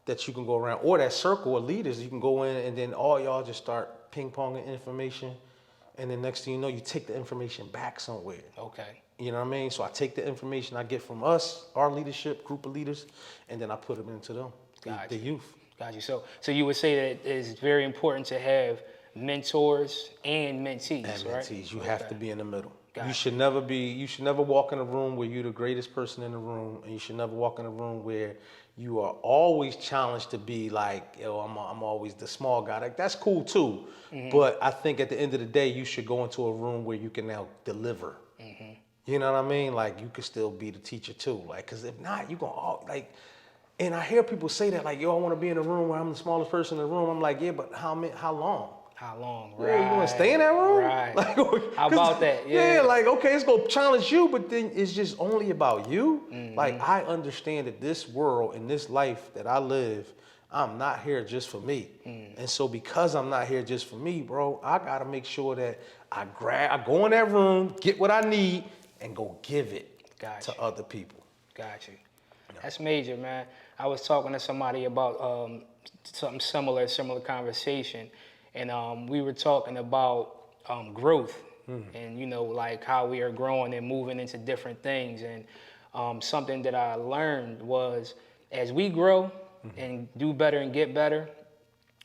that you can go around, or that circle of leaders you can go in, and then all y'all just start ping-ponging information, and then next thing you know, you take the information back somewhere. Okay. You know what I mean? So I take the information I get from us, our leadership, group of leaders, and then I put them into them, the youth. Got you. So you would say that it's very important to have mentors and mentees, And right? mentees, you have to be in the middle. Got You should never walk in a room where you're the greatest person in the room, and you should never walk in a room where you are always challenged to be like, yo, I'm always the small guy. Like, that's cool too, but I think at the end of the day, you should go into a room where you can now deliver. You know what I mean? Like, you could still be the teacher too. Like, because if not, you're going to, like, and I hear people say that, like, yo, I want to be in a room where I'm the smallest person in the room. I'm like, yeah, but how long? How long? Yeah, Right. you want to stay in that room? Right. Like, how about that? Yeah, like, okay, it's going to challenge you, but then it's just only about you. Like, I understand that this world and this life that I live, I'm not here just for me. And so because I'm not here just for me, bro, I got to make sure that I go in that room, get what I need, and go give it to other people. Got you. That's major, man. I was talking to somebody about something similar conversation, and we were talking about growth and, you know, like how we are growing and moving into different things. And something that I learned was as we grow and do better and get better,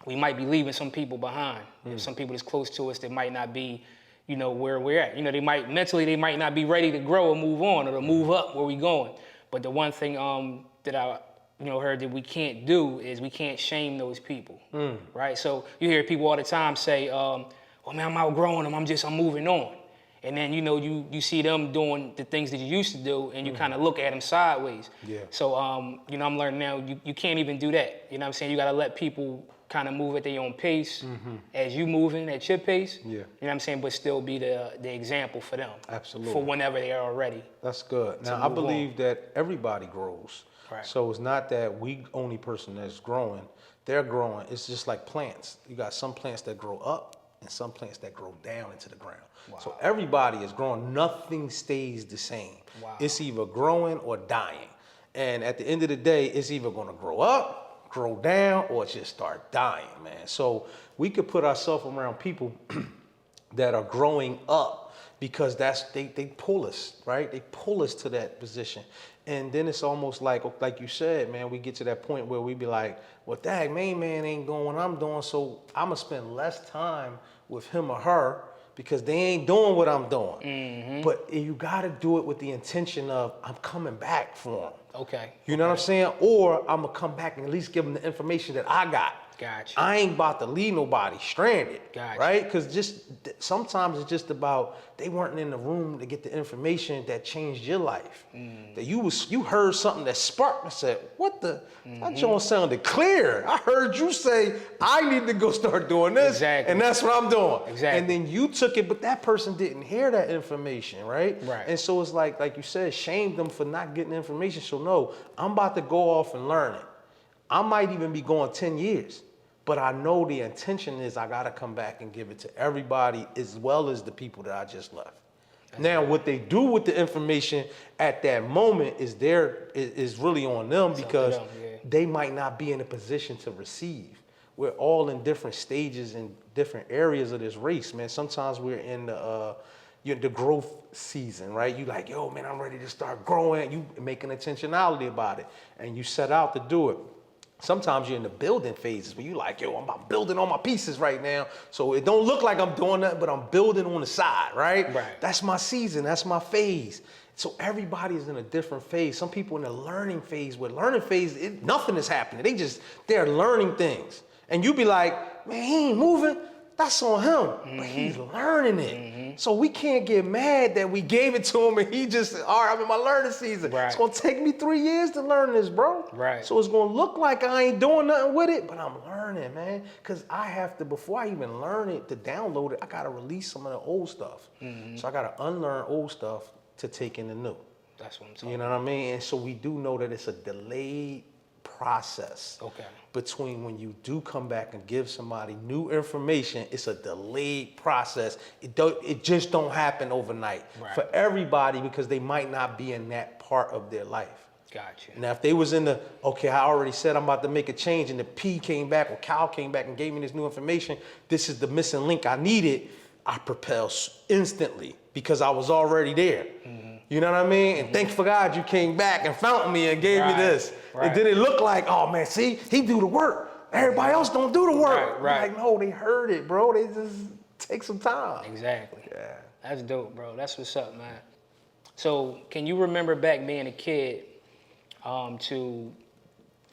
we might be leaving some people behind. There's some people that's close to us that might not be, you know, where we're at. You know, they might not be ready to grow or move on or to move up where we're going. But the one thing that I, you know, heard that we can't do is we can't shame those people, right? So you hear people all the time say, well, man, I'm outgrowing them. I'm moving on. And then, you know, you see them doing the things that you used to do, and you kind of look at them sideways. Yeah. So, you know, I'm learning now you can't even do that. You know what I'm saying? You got to let people kind of move at their own pace as you moving at your pace. Yeah. You know what I'm saying? But still be the example for them. Absolutely. For whenever they are ready. That's good. Now, I believe that everybody grows. Right. So it's not that we only person that's growing. They're growing. It's just like plants. You got some plants that grow up and some plants that grow down into the ground. Wow. So everybody is growing. Nothing stays the same. Wow. It's either growing or dying. And at the end of the day, it's either going to grow up, grow down, or just start dying, man. So we could put ourselves around people that are growing up because they pull us, right? They pull us to that position. And then it's almost like you said, man, we get to that point where we be like, well, dang, main man ain't doing what I'm doing, so I'm going to spend less time with him or her because they ain't doing what I'm doing. But you got to do it with the intention of, I'm coming back for them. Okay. You know what I'm saying? Or I'm going to come back and at least give them the information that I got. Gotcha. I ain't about to leave nobody stranded, Gotcha. right? Because sometimes it's just about they weren't in the room to get the information that changed your life. That you heard something that sparked and said, what the, that joint sounded clear. I heard you say, I need to go start doing this, Exactly. and that's what I'm doing. Exactly. And then you took it, but that person didn't hear that information, right? Right. And so it's like you said, shame them for not getting information. So no, I'm about to go off and learn it. I might even be going 10 years, but I know the intention is I got to come back and give it to everybody as well as the people that I just left. Now, what they do with the information at that moment is really on them, because they might not be in a position to receive. We're all in different stages and different areas of this race, man. Sometimes we're in the growth season, right? You like, yo, man, I'm ready to start growing. You make an intentionality about it, and you set out to do it. Sometimes you're in the building phases where you like, yo, I'm building all my pieces right now. So it don't look like I'm doing that, but I'm building on the side, right? Right. That's my season, that's my phase. So everybody's in a different phase. Some people in the learning phase, nothing is happening. They're learning things. And you be like, man, he ain't moving. That's on him, but he's learning it. So we can't get mad that we gave it to him and he just, all right, I'm in my learning season. Right. It's gonna take me 3 years to learn this, bro. Right. So it's gonna look like I ain't doing nothing with it, but I'm learning, man. Cause I have to, before I even learn it, to download it, I gotta release some of the old stuff. So I gotta unlearn old stuff to take in the new. That's what I'm talking You know what I mean? And so we do know that it's a delayed process. Okay. Between when you do come back and give somebody new information, it's a delayed process. It just don't happen overnight for everybody, because they might not be in that part of their life. Gotcha. Now, if they was in okay, I already said I'm about to make a change, and the P came back or Cal came back and gave me this new information, this is the missing link I needed, I propel instantly because I was already there. You know what I mean? And thank for God you came back and found me and gave me this. And then it looked like, oh man, see, he do the work. Everybody else don't do the work. Like, no, they heard it, bro. They just take some time. Exactly. Yeah. That's dope, bro. That's what's up, man. So can you remember back being a kid to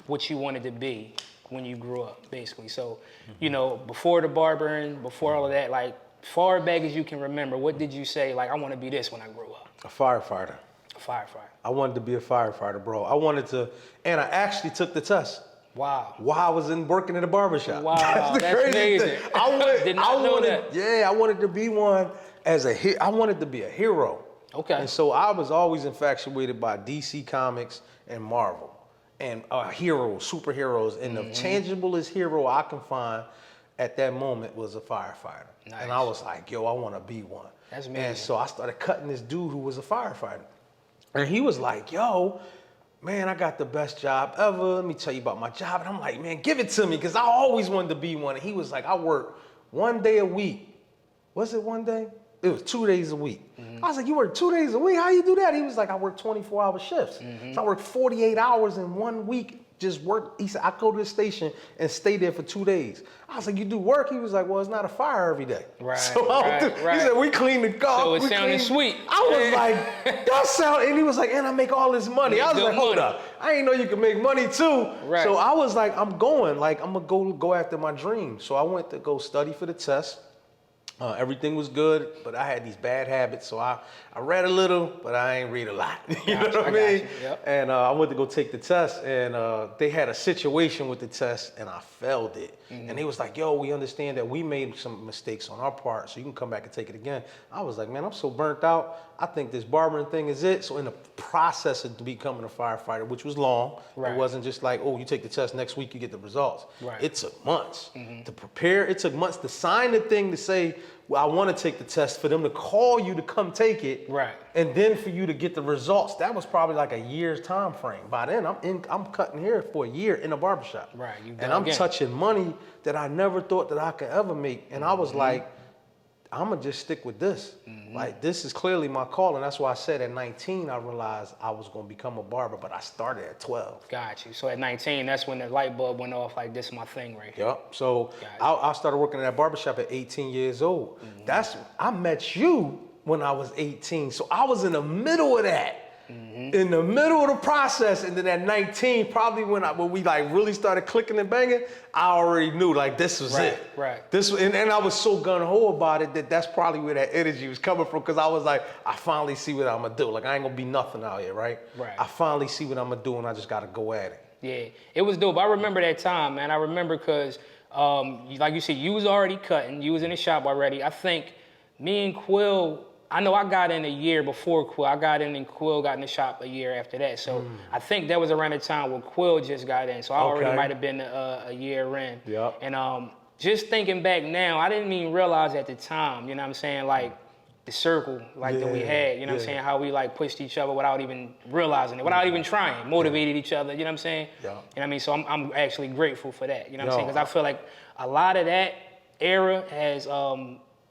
what you wanted to be when you grew up, basically? So, you know, before the barbering, before all of that, like, far back as you can remember, what did you say, like, I want to be this when I grow up? A firefighter. A firefighter. I wanted to be a firefighter, bro. I wanted to, and I actually took the test. Wow. While I was working in the barbershop. Wow, That's that's amazing. Thing. I wanted to be one I wanted to be a hero. Okay. And so I was always infatuated by DC Comics and Marvel and heroes, superheroes. And the tangiblest hero I can find at that moment was a firefighter. Nice. And I was like, yo, I want to be one. That's amazing. And so I started cutting this dude who was a firefighter. And he was like, yo, man, I got the best job ever. Let me tell you about my job. And I'm like, man, give it to me, because I always wanted to be one. And he was like, I work 1 day a week. Was it 1 day? It was 2 days a week. I was like, you work 2 days a week? How you do that? He was like, I work 24-hour shifts. So I work 48 hours in 1 week. Just work. He said, I go to the station and stay there for 2 days. I was like, you do work? He was like, well, it's not a fire every day. Right. So he said, we clean the car. So it sounded sweet. I was like, that sound, and he was like, and I make all this money. I was like, hold up. I didn't know you could make money too. Right. So I was like, I'm going to go after my dream. So I went to go study for the test. Everything was good, but I had these bad habits. So I read a little, but I ain't read a lot. You know what I mean? Yep. And I went to go take the test, and they had a situation with the test, and I failed it. And they was like, yo, we understand that we made some mistakes on our part, so you can come back and take it again. I was like, man, I'm so burnt out. I think this barbering thing is it. So in the process of becoming a firefighter, which was long, it wasn't just like, oh, you take the test, next week you get the results. Right. It took months to prepare. It took months to sign the thing to say, well, I want to take the test, for them to call you to come take it. Right. And then for you to get the results. That was probably like a year's time frame. By then, I'm cutting hair for a year in a barbershop. Right. And I'm touching money that I never thought that I could ever make. And I was like, I'm going to just stick with this. Like, this is clearly my call. And that's why I said at 19, I realized I was going to become a barber, but I started at 12. Got you. So at 19, that's when the light bulb went off, like, this is my thing right here. Yep. So I started working in that barbershop at 18 years old. I met you when I was 18. So I was in the middle of that. In the middle of the process, and then at 19, probably when we like really started clicking and banging, I already knew like this was it. Right. This and I was so gung-ho about it that's probably where that energy was coming from, because I was like, I finally see what I'm gonna do. Like I ain't gonna be nothing out here, right? I finally see what I'm gonna do, and I just gotta go at it. Yeah, it was dope. I remember that time, man. I remember because, like you said, you was already cutting. You was in the shop already. I think me and Quill, I know I got in a year before Quill. I got in and Quill got in the shop a year after that. So I think that was around the time where Quill just got in. So I already might have been a year in. Yep. And just thinking back now, I didn't even realize at the time, you know what I'm saying, like the circle like that we had, you know what I'm saying, how we like pushed each other without even realizing it, without even trying, motivated each other, you know what I'm saying? Yeah. You know what I mean? So I'm actually grateful for that, you know what I'm saying? Because I feel like a lot of that era has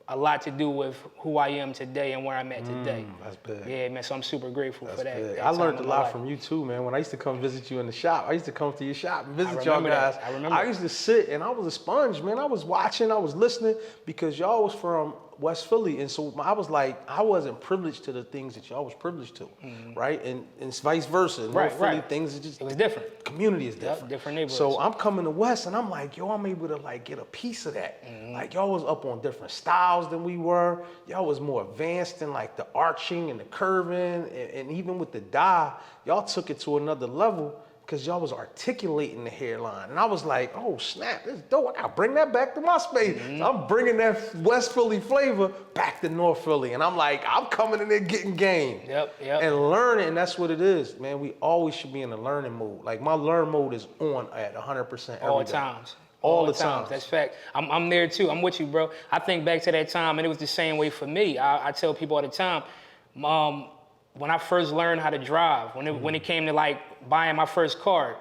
a lot to do with who I am today and where I'm at today. That's big. Yeah, man, so I'm super grateful for that. I learned a lot from you too, man. When I used to come visit you in the shop, I used to come to your shop and visit y'all guys. I remember. I used to sit and I was a sponge, man. I was watching, I was listening, because y'all was from West Philly, and so I was like, I wasn't privileged to the things that y'all was privileged to, right? And it's vice versa. North Philly things, it was different. Community is different. Different neighborhoods. So I'm coming to West, and I'm like, yo, I'm able to like get a piece of that. Like y'all was up on different styles than we were. Y'all was more advanced in like the arching and the curving, and even with the dye, y'all took it to another level, because y'all was articulating the hairline. And I was like, oh snap, this is dope. I gotta bring that back to my space. So I'm bringing that West Philly flavor back to North Philly. And I'm like, I'm coming in there getting game. Yep. And learning, and that's what it is, man. We always should be in a learning mode. Like my learn mode is on at 100% All every day. times. All the times. That's fact. I'm there too. I'm with you, bro. I think back to that time, and it was the same way for me. I tell people all the time, when I first learned how to drive, when it came to like buying my first car,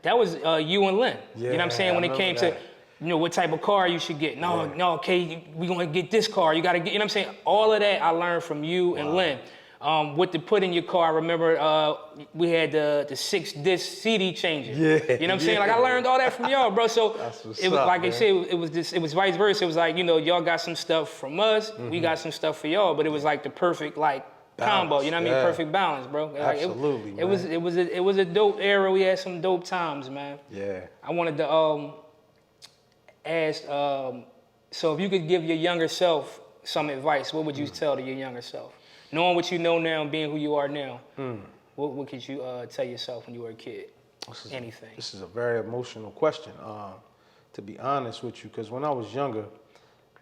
that was you and Lynn. You know what I'm saying? When it came to, you know, what type of car you should get. No, okay, we gonna get this car. You gotta get, you know what I'm saying? All of that I learned from you and Lynn. What to put in your car, I remember we had the 6-disc CD changer. You know what I'm saying? Like I learned all that from y'all, bro. So it was like I said, it was vice versa. It was like, you know, y'all got some stuff from us, we got some stuff for y'all, but it was like the perfect like combo, you know what I mean? Perfect balance, bro. Like, Absolutely, man. It was a dope era. We had some dope times, man. Yeah. I wanted to ask, so if you could give your younger self some advice, what would you tell to your younger self? Knowing what you know now and being who you are now, what could you tell yourself when you were a kid? Anything. This is a very emotional question, to be honest with you, because when I was younger,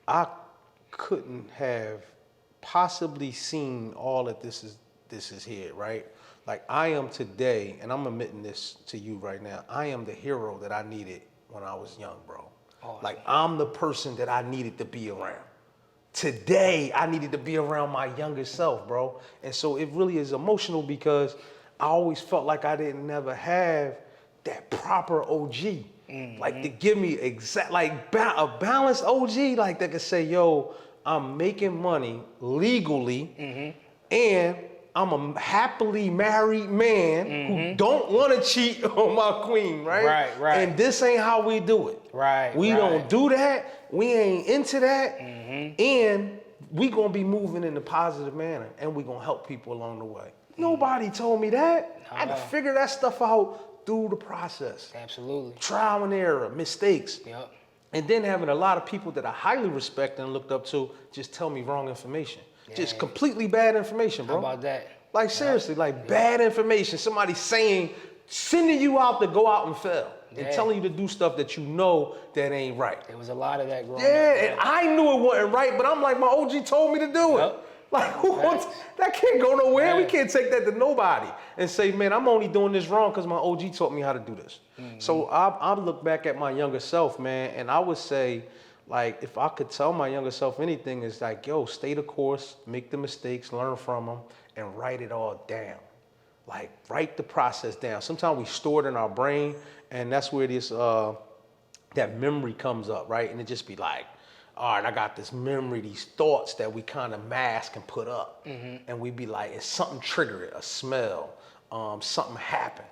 I couldn't have possibly seen all that this is here, right? Like I am today, and I'm admitting this to you right now, I am the hero that I needed when I was young, bro. Awesome. Like I'm the person that I needed to be around. Today, I needed to be around my younger self, bro. And so it really is emotional, because I always felt like I didn't never have that proper OG. Like to give me a balanced OG, like that could say, yo, I'm making money legally, and I'm a happily married man who don't want to cheat on my queen, right? Right. And this ain't how we do it. We don't do that. We ain't into that. And we gonna be moving in a positive manner, and we gonna help people along the way. Nobody told me that. I had to figure that stuff out through the process. Absolutely. Trial and error, mistakes. Yep. And then having a lot of people that I highly respect and looked up to just tell me wrong information. Just completely bad information, bro. How about that? Like seriously, like bad information. Somebody sending you out to go out and fail. And telling you to do stuff that you know that ain't right. There was a lot of that growing up. And I knew it wasn't right, but I'm like, my OG told me to do it. Like, who wants, that can't go nowhere. We can't take that to nobody and say, man, I'm only doing this wrong because my OG taught me how to do this. So I look back at my younger self, man, and I would say, like, if I could tell my younger self anything, it's like, yo, stay the course, make the mistakes, learn from them, and write it all down. Like, write the process down. Sometimes we store it in our brain, and that's where this that memory comes up, right? And it just be like, all right, I got this memory, these thoughts that we kind of mask and put up. And we be like, it's something trigger it, a smell, something happened,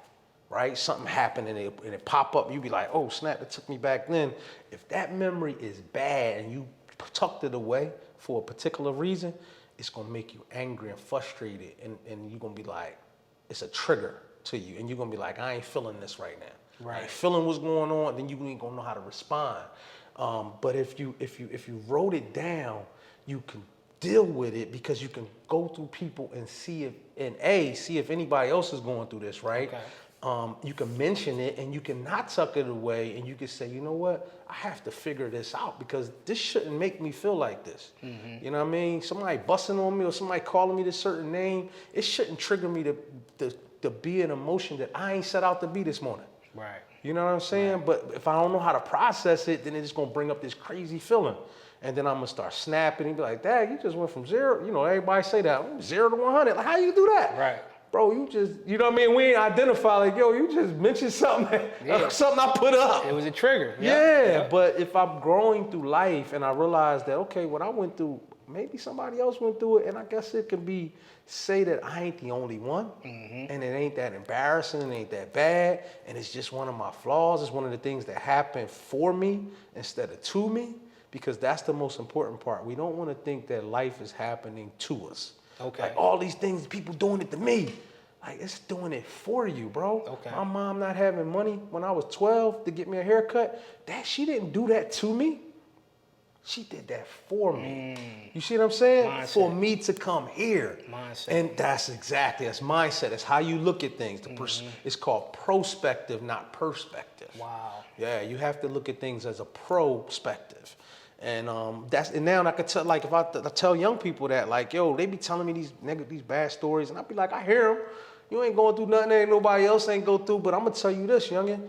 right? Something happened and it pop up. You be like, oh snap, it took me back then. If that memory is bad and you tucked it away for a particular reason, it's gonna make you angry and frustrated. And you're gonna be like, it's a trigger to you, and you're gonna be like, I ain't feeling this right now. Right. I ain't feeling what's going on. Then you ain't gonna know how to respond. But if you wrote it down, you can deal with it because you can go through people and see if anybody else is going through this, right? Okay. You can mention it and you can not tuck it away and you can say, you know what, I have to figure this out because this shouldn't make me feel like this. You know what I mean? Somebody busting on me or somebody calling me this certain name, it shouldn't trigger me to be an emotion that I ain't set out to be this morning. Right. You know what I'm saying? Right. But if I don't know how to process it, then it's gonna bring up this crazy feeling. And then I'm gonna start snapping and be like, Dad, you just went from 0, you know, everybody say that, 0 to 100. Like, how you do that? Right. Bro, you just, you know what I mean? We ain't identify like, yo, you just mentioned something, something I put up. It was a trigger. Yeah, but if I'm growing through life and I realize that, okay, what I went through, maybe somebody else went through it, and I guess it can be, say that I ain't the only one, and it ain't that embarrassing, it ain't that bad, and it's just one of my flaws, it's one of the things that happen for me instead of to me, because that's the most important part. We don't want to think that life is happening to us. Okay. Like all these things, people doing it to me. Like, it's doing it for you, bro. Okay. My mom not having money when I was 12 to get me a haircut, she didn't do that to me. She did that for me. You see what I'm saying? Mindset. For me to come here. Mindset. And that's mindset. That's how you look at things. It's called prospective, not perspective. Wow. Yeah, you have to look at things as a prospective. And now I could tell, like, if I tell young people that, like, yo, they be telling me these bad stories, and I be like, I hear them. You ain't going through nothing that nobody else ain't go through, but I'm gonna tell you this, youngin,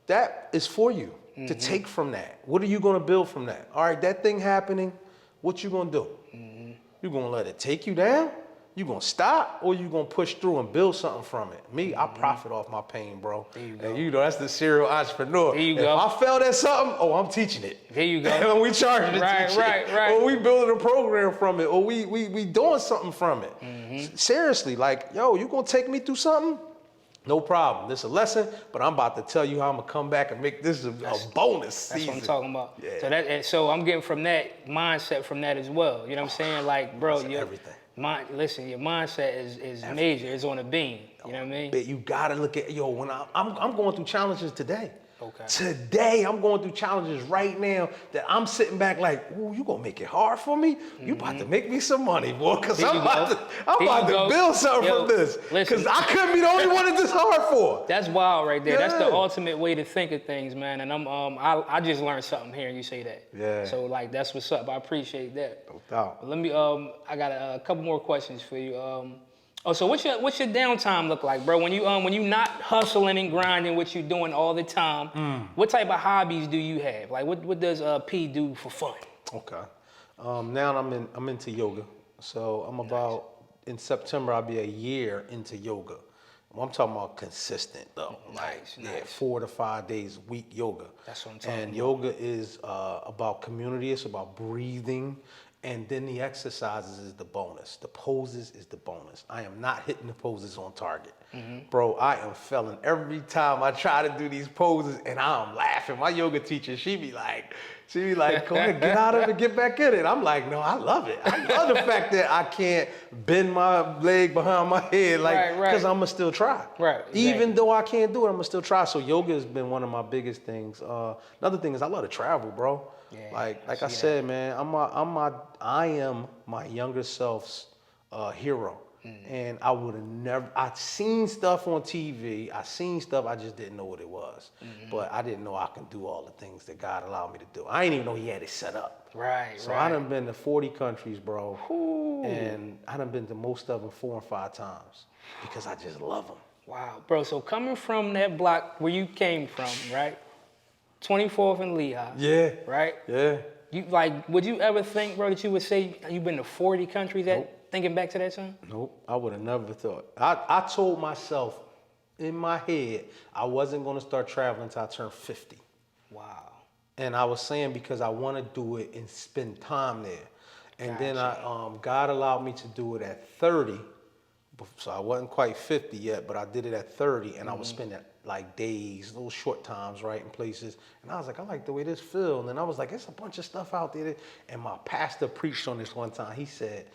that is for you to take from that. What are you gonna build from that? All right, that thing happening, what you gonna do? You gonna let it take you down? You gonna stop, or you gonna push through and build something from it? Me, I profit off my pain, bro. There you go. And you know, that's the serial entrepreneur. There you if go. I failed at something, I'm teaching it. There you go. And we charging to teach it. Right. Or we building a program from it, or we doing something from it. Seriously, like, yo, you gonna take me through something? No problem. This is a lesson, but I'm about to tell you how I'm gonna come back and make this a bonus season. That's what I'm talking about. Yeah. So I'm getting from that mindset from that as well. You know what I'm saying? Like, bro, everything. Listen, your mindset is major. It's on a beam. You know what I mean? But you gotta look at, when I'm going through challenges today. Okay. Today, I'm going through challenges right now that I'm sitting back like, ooh, you gonna make it hard for me? You about to make me some money, boy, because I'm about to build something from this. Because I couldn't be the only one that this hard for. That's wild right there. Yeah. That's the ultimate way to think of things, man. And I just learned something hearing you say that. Yeah. So, like, that's what's up. I appreciate that. No doubt. Let me, I got a couple more questions for you. So what's your downtime look like, bro? When you not hustling and grinding, what you doing all the time, what type of hobbies do you have? Like, what does P do for fun? Okay. Now I'm into yoga. So I'm in September, I'll be a year into yoga. I'm talking about consistent though. Nice. 4 to 5 days a week yoga. That's what I'm talking about. And yoga is about community. It's about breathing. And then the exercises is the bonus. The poses is the bonus. I am not hitting the poses on target. Bro, I am failing every time I try to do these poses, and I'm laughing. My yoga teacher, she be like, go ahead, get out of it, get back in it. I'm like, no, I love it. I love the fact that I can't bend my leg behind my head, because I'm gonna still try. Right. Exactly. Even though I can't do it, I'm gonna still try. So yoga has been one of my biggest things. Another thing is I love to travel, bro. Yeah, like I said, man, I am my younger self's hero. And I would have never, I'd seen stuff on TV, I just didn't know what it was. But I didn't know I can do all the things that God allowed me to do. I didn't even know he had it set up. Right, so I done been to 40 countries, bro. Ooh. And I done been to most of them 4 or 5 times because I just love them. Wow, bro, so coming from that block where you came from, right? 24th and Lehigh. Yeah. Right? Yeah. You would you ever think, bro, that you would say you've been to 40 countries thinking back to that time? Nope, I would have never thought. I told myself in my head I wasn't going to start traveling until I turned 50. Wow. And I was saying because I want to do it and spend time there. And then God allowed me to do it at 30. So I wasn't quite 50 yet, but I did it at 30, and I was spending like days, little short times, right, in places. And I was like, I like the way this feels. And then I was like, there's a bunch of stuff out there. And my pastor preached on this one time. He said,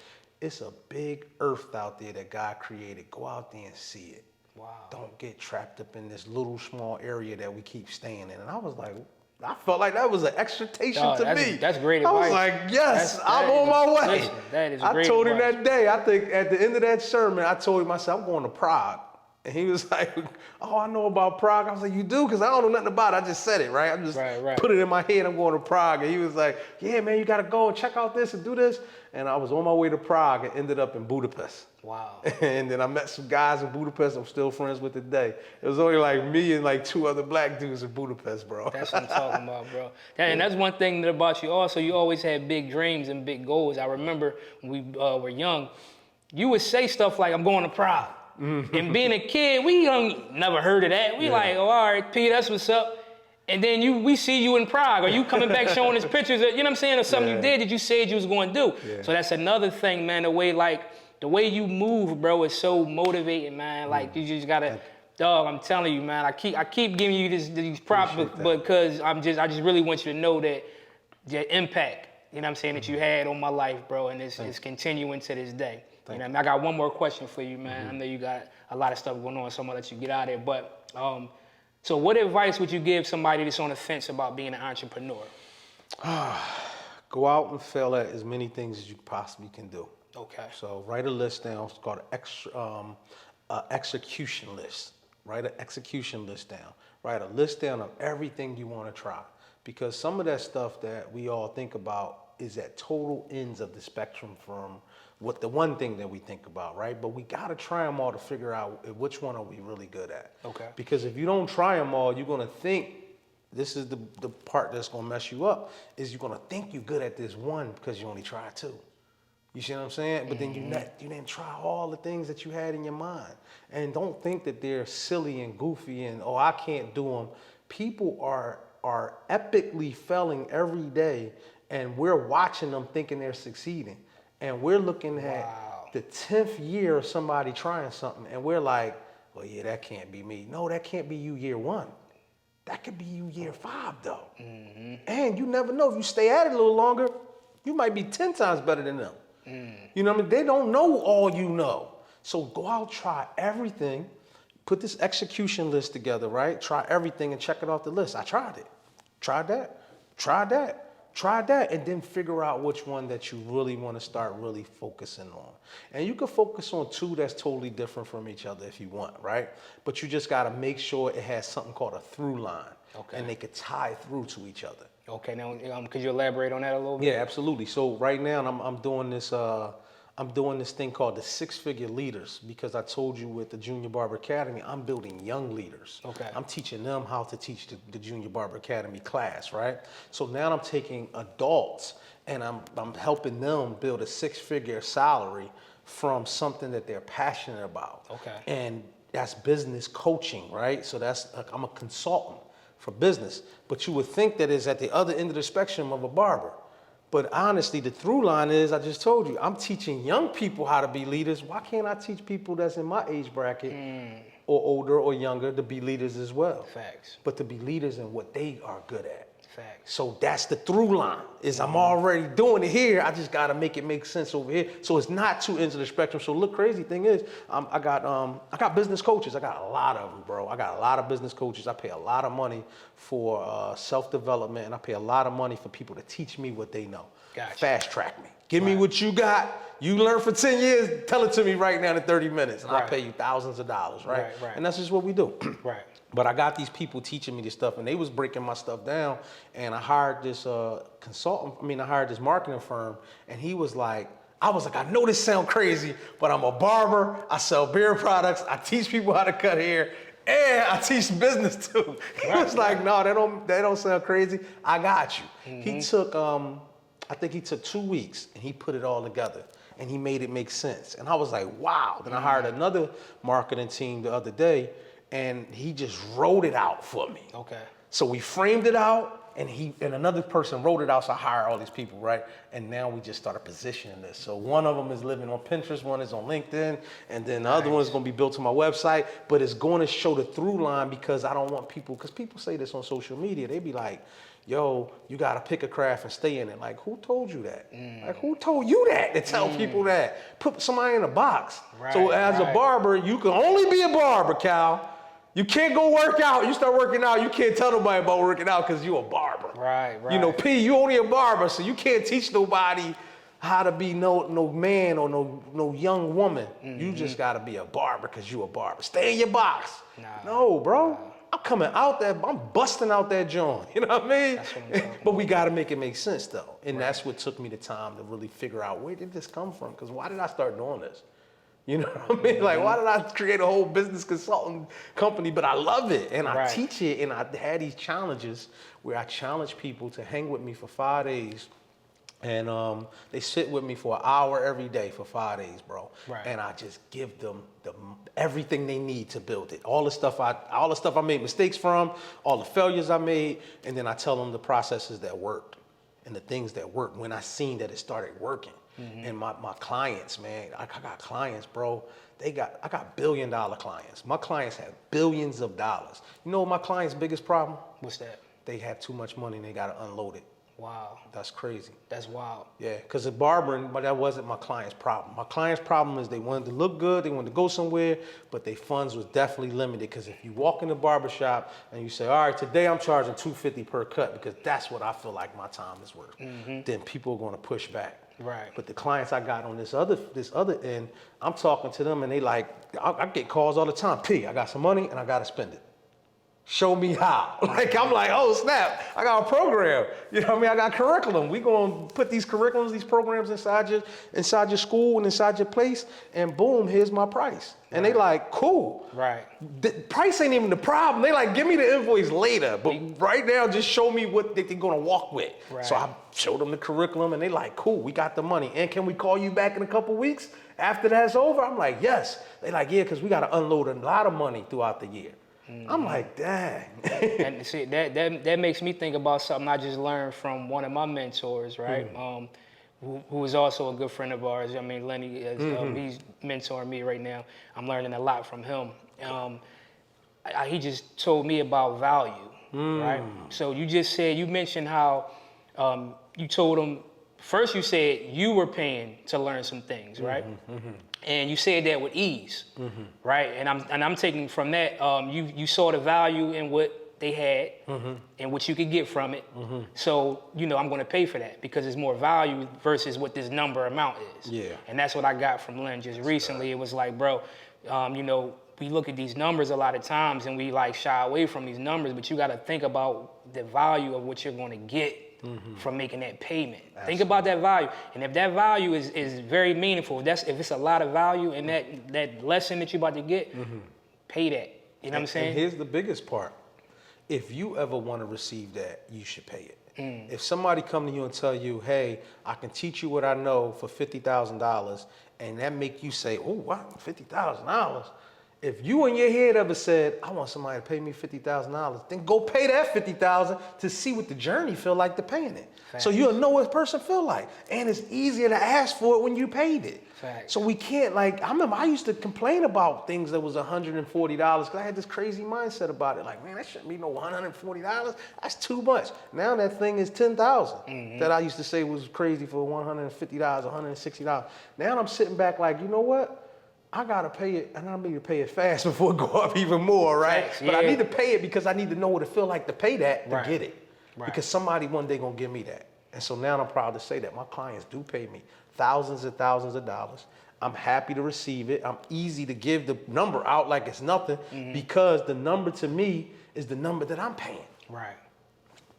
it's a big earth out there that God created. Go out there and see it. Wow. Don't get trapped up in this little small area that we keep staying in. And I was like, I felt like that was an exhortation to me. That's great I advice. was like, yes, I'm on my way. Listen, that is I great told him advice. that day, I think at the end of that sermon, I told him, I said, I'm going to Prague. And he was like, oh, I know about Prague. I was like, you do? Because I don't know nothing about it. I just said it, right? I just put it in my head, I'm going to Prague. And he was like, yeah, man, you got to go and check out this and do this. And I was on my way to Prague and ended up in Budapest. Wow. And then I met some guys in Budapest I'm still friends with today. It was only like me and like 2 other black dudes in Budapest, bro. That's what I'm talking about, bro. And that's one thing about you also. You always had big dreams and big goals. I remember when we were young, you would say stuff like, I'm going to Prague. And being a kid, we never heard of that. We like, oh, all right, P, that's what's up. And then we see you in Prague, or you coming back showing us pictures of, you know what I'm saying, or something you did that you said you was going to do. Yeah. So that's another thing, man, the way you move, bro, is so motivating, man. Like, you just gotta, dog, I'm telling you, man, I keep giving you these props because I just really want you to know that your impact, you know what I'm saying, that you had on my life, bro, and it's continuing to this day. You know what I mean? I got one more question for you, man. I know you got a lot of stuff going on, so I'm gonna let you get out of there. But so what advice would you give somebody that's on the fence about being an entrepreneur? Go out and fail at as many things as you possibly can do. Okay. So write a list down. It's called an execution list. Write an execution list down. Write a list down of everything you want to try. Because some of that stuff that we all think about is at total ends of the spectrum from what the one thing that we think about, right? But we got to try them all to figure out which one are we really good at. Okay. Because if you don't try them all, you're going to think, this is the part that's going to mess you up, is you're going to think you're good at this one because you only tried 2. You see what I'm saying? But then you didn't try all the things that you had in your mind. And don't think that they're silly and goofy and, oh, I can't do them. People are epically failing every day, and we're watching them thinking they're succeeding. And we're looking at the 10th year of somebody trying something, and we're like, well, yeah, that can't be me. No, that can't be you year 1. That could be you year 5, though. And you never know. If you stay at it a little longer, you might be 10 times better than them. You know what I mean? They don't know all you know. So go out, try everything. Put this execution list together, right? Try everything and check it off the list. I tried it. Tried that. Tried that. Try that, and then figure out which one that you really want to start really focusing on. And you can focus on 2 that's totally different from each other if you want, right? But you just got to make sure it has something called a through line, and they could tie through to each other. Okay, now could you elaborate on that a little bit? Yeah, absolutely. So right now I'm doing this thing called the 6-figure leaders, because I told you with the Junior Barber Academy, I'm building young leaders. Okay. I'm teaching them how to teach the Junior Barber Academy class, right? So now I'm taking adults and I'm helping them build a 6-figure salary from something that they're passionate about. Okay. And that's business coaching, right? So I'm a consultant for business. But you would think that is at the other end of the spectrum of a barber. But honestly, the through line is, I just told you, I'm teaching young people how to be leaders. Why can't I teach people that's in my age bracket or older or younger to be leaders as well? Facts. But to be leaders in what they are good at. Facts. So that's the through line, is I'm already doing it here. I just got to make it make sense over here. So it's not 2 ends of the spectrum. So look, crazy thing is, I got business coaches. I got a lot of them, bro. I got a lot of business coaches. I pay a lot of money for self-development, and I pay a lot of money for people to teach me what they know. Gotcha. Fast track me. Give me what you got. You learned for 10 years. Tell it to me right now in 30 minutes, and I'll pay you thousands of dollars, right? And that's just what we do. Right. But I got these people teaching me this stuff, and they was breaking my stuff down. And I hired this I hired this marketing firm, and he was like, I know this sound crazy, but I'm a barber. I sell beard products. I teach people how to cut hair, and I teach business too. He was like, no, that don't sound crazy. I got you. He took, I think he took 2 weeks, and he put it all together, and he made it make sense. And I was like, wow. Then I hired another marketing team the other day, and he just wrote it out for me. Okay. So we framed it out, and another person wrote it out, so I hired all these people, right? And now we just started positioning this. So one of them is living on Pinterest, one is on LinkedIn, and then the other one is gonna be built to my website, but it's gonna show the through line because I don't want people, because people say this on social media, they be like, yo, you gotta pick a craft and stay in it. Like, who told you that? Like, who told you that to tell people that? Put somebody in a box. So as a barber, you can only be a barber, Cal. You can't go work out. You start working out, you can't tell nobody about working out because you're a barber. Right. You know, P, you only a barber, so you can't teach nobody how to be no man or no young woman. You just gotta be a barber because you a barber. Stay in your box. No, bro. I'm coming out there, I'm busting out that joint. You know what I mean? That's what I'm talking But we gotta make it make sense though. And that's what took me the time to really figure out, where did this come from? Because why did I start doing this? You know what I mean? Like, why did I create a whole business consulting company? But I love it, and I teach it, and I had these challenges where I challenge people to hang with me for 5 days, and they sit with me for an hour every day for 5 days, bro. And I just give them everything they need to build it. All the stuff I made mistakes from, all the failures I made, and then I tell them the processes that worked and the things that worked when I seen that it started working. And my clients, man, I got clients, bro. I got $1 billion clients. My clients have billions of dollars. You know what my client's biggest problem? What's that? They have too much money and they gotta unload it. Wow. That's crazy. That's wild. Yeah, because the barbering, but that wasn't my client's problem. My client's problem is they wanted to look good, they wanted to go somewhere, but their funds was definitely limited. Because if you walk in the barbershop and you say, all right, today I'm charging $250 per cut because that's what I feel like my time is worth, then people are gonna push back. Right. But the clients I got on this other end, I'm talking to them and they like, I get calls all the time. P, I got some money and I gotta spend it. Show me how. Like, I'm like, oh snap, I got a program. You know what I mean? I got curriculum. We gonna put these curriculums, these programs inside your school and inside your place, and boom, here's my price. And they like, cool. Right. The price ain't even the problem. They like, give me the invoice later, but right now, just show me what they're gonna walk with. Right. So I showed them the curriculum and they like, cool, we got the money. And can we call you back in a couple weeks after that's over? I'm like, yes. They like, yeah, because we gotta unload a lot of money throughout the year. I'm like, dang. And see, that makes me think about something I just learned from one of my mentors, right? Who is also a good friend of ours. I mean, Lenny, he's mentoring me right now. I'm learning a lot from him. He just told me about value, right? So you mentioned how you told him, first you said you were paying to learn some things, right? And you said that with ease, right? And I'm taking from that, you saw the value in what they had and what you could get from it. So, I'm gonna pay for that because it's more value versus what this number amount is. Yeah. And that's what I got from Len just recently. It was like, bro, we look at these numbers a lot of times and we like shy away from these numbers, but you gotta think about the value of what you're gonna get from making that payment. Absolutely. Think about that value. And if that value is very meaningful, if it's a lot of value in that lesson that you're about to get, pay that. You know what I'm saying? And here's the biggest part. If you ever want to receive that, you should pay it. If somebody come to you and tell you, hey, I can teach you what I know for $50,000, and that make you say, oh, wow, $50,000. If you in your head ever said, I want somebody to pay me $50,000, then go pay that $50,000 to see what the journey feel like to paying it. Facts. So you'll know what a person feel like. And it's easier to ask for it when you paid it. Facts. So we can't, I remember I used to complain about things that was $140 because I had this crazy mindset about it. Like, man, that shouldn't be no $140. That's too much. Now that thing is $10,000 that I used to say was crazy for $150, $160. Now I'm sitting back like, you know what? I gotta pay it, and I need to pay it fast before it go up even more, right? Facts, but I need to pay it because I need to know what it feel like to pay that to get it. Right. Because somebody one day gonna give me that. And so now I'm proud to say that my clients do pay me thousands and thousands of dollars. I'm happy to receive it. I'm easy to give the number out like it's nothing because the number to me is the number that I'm paying. Right.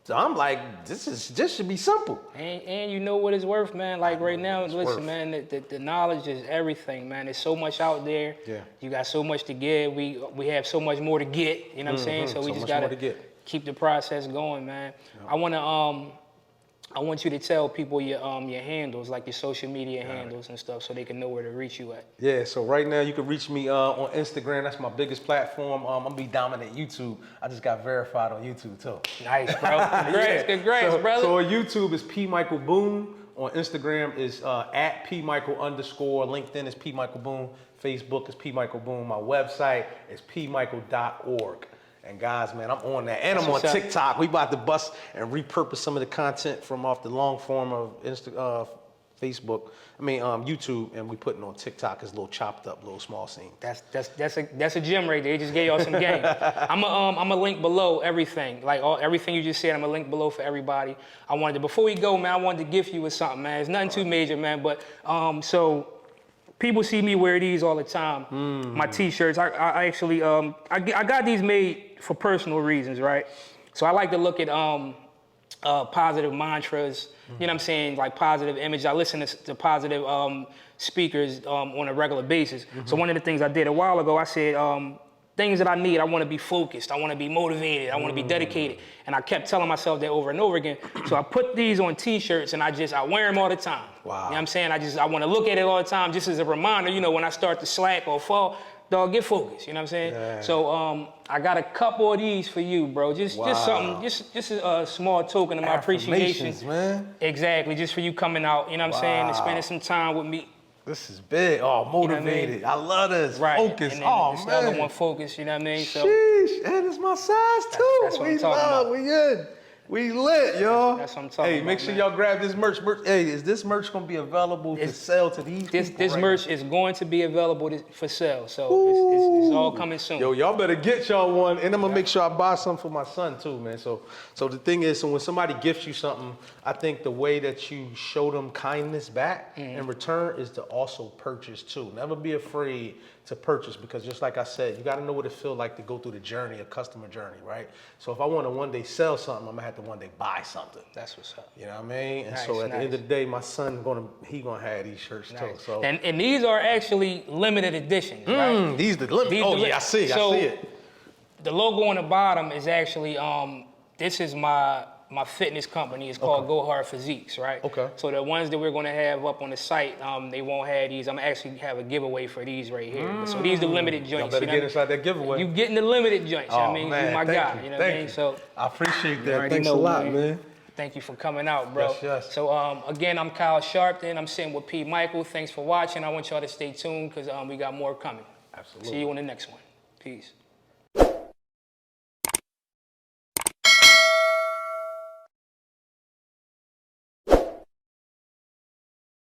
So I'm like, this should be simple. And you know what it's worth, man. Like right now, listen, man, the knowledge is everything, man. There's so much out there. Yeah. You got so much to give. We have so much more to get. You know what I'm saying? So we just gotta keep the process going, man. Yep. I want you to tell people your handles, like your social media handles and stuff, so they can know where to reach you at. Yeah, so right now you can reach me on Instagram. That's my biggest platform. I'm gonna be dominant YouTube. I just got verified on YouTube too. Nice, bro. Congrats, brother. So on YouTube is P Michael Boom. On Instagram is at P Michael _. LinkedIn is P Michael Boom. Facebook is P Michael Boom. My website is pmichael.org. And guys, man, I'm on that. And I'm on TikTok. We about to bust and repurpose some of the content from off the long form of YouTube, and we putting on TikTok as a little chopped up, little small scene. That's a gem right there. They just gave y'all some game. I'm a link below everything. Like everything you just said, I'm gonna link below for everybody. Before we go, man, I wanted to gift you with something, man. It's nothing too major, man, but so people see me wear these all the time. My t-shirts. I actually I got these made for personal reasons, right? So I like to look at positive mantras, you know what I'm saying, like positive image. I listen to positive speakers on a regular basis. So one of the things I did a while ago, I said, things that I need, I want to be focused, I want to be motivated, I want to be dedicated. And I kept telling myself that over and over again. So I put these on t-shirts and I wear them all the time. Wow. You know what I'm saying? I want to look at it all the time just as a reminder, you know, when I start to slack or fall, dog, get focused, you know what I'm saying? Yeah. So I got a couple of these for you, bro. Just something, just a small token of my appreciation. Man. Exactly, just for you coming out, you know what I'm saying, and spending some time with me. This is big. Oh, motivated. You know what I mean? I love this. Right. Focus. And then this other one, focus, you know what I mean? So sheesh, and it's my size too. That's what I'm talking about. We in. We lit, y'all. That's what I'm talking about. Hey, make sure y'all grab this merch. Hey, is this merch gonna be available to sell to these people? This merch is going to be available for sale, so it's all coming soon. Yo, y'all better get y'all one, and I'm gonna make sure I buy some for my son too, man. So the thing is, so when somebody gifts you something, I think the way that you show them kindness back in return is to also purchase too. Never be afraid to purchase, because just like I said, you got to know what it feels like to go through the journey, a customer journey, right? So if I want to one day sell something, I'm gonna have to one day buy something. That's what's up. You know what I mean? And Nice, so at the end of the day, my son gonna have these shirts too. So and these are actually limited editions, right? These the limited. I see it. The logo on the bottom is actually this is my fitness company. It's called Go Hard Physiques, right? Okay. So the ones that we're going to have up on the site, they won't have these. I'm actually have a giveaway for these right here. So these are the limited joints. Y'all better get inside that giveaway. You getting the limited joints. Oh, I mean, man, you my guy. You know what I mean? So I appreciate that. already Thanks know, a lot, man. Thank you for coming out, bro. Yes. So again, I'm Kyle Sharpton. I'm sitting with P. Michael. Thanks for watching. I want y'all to stay tuned because we got more coming. Absolutely. See you on the next one. Peace.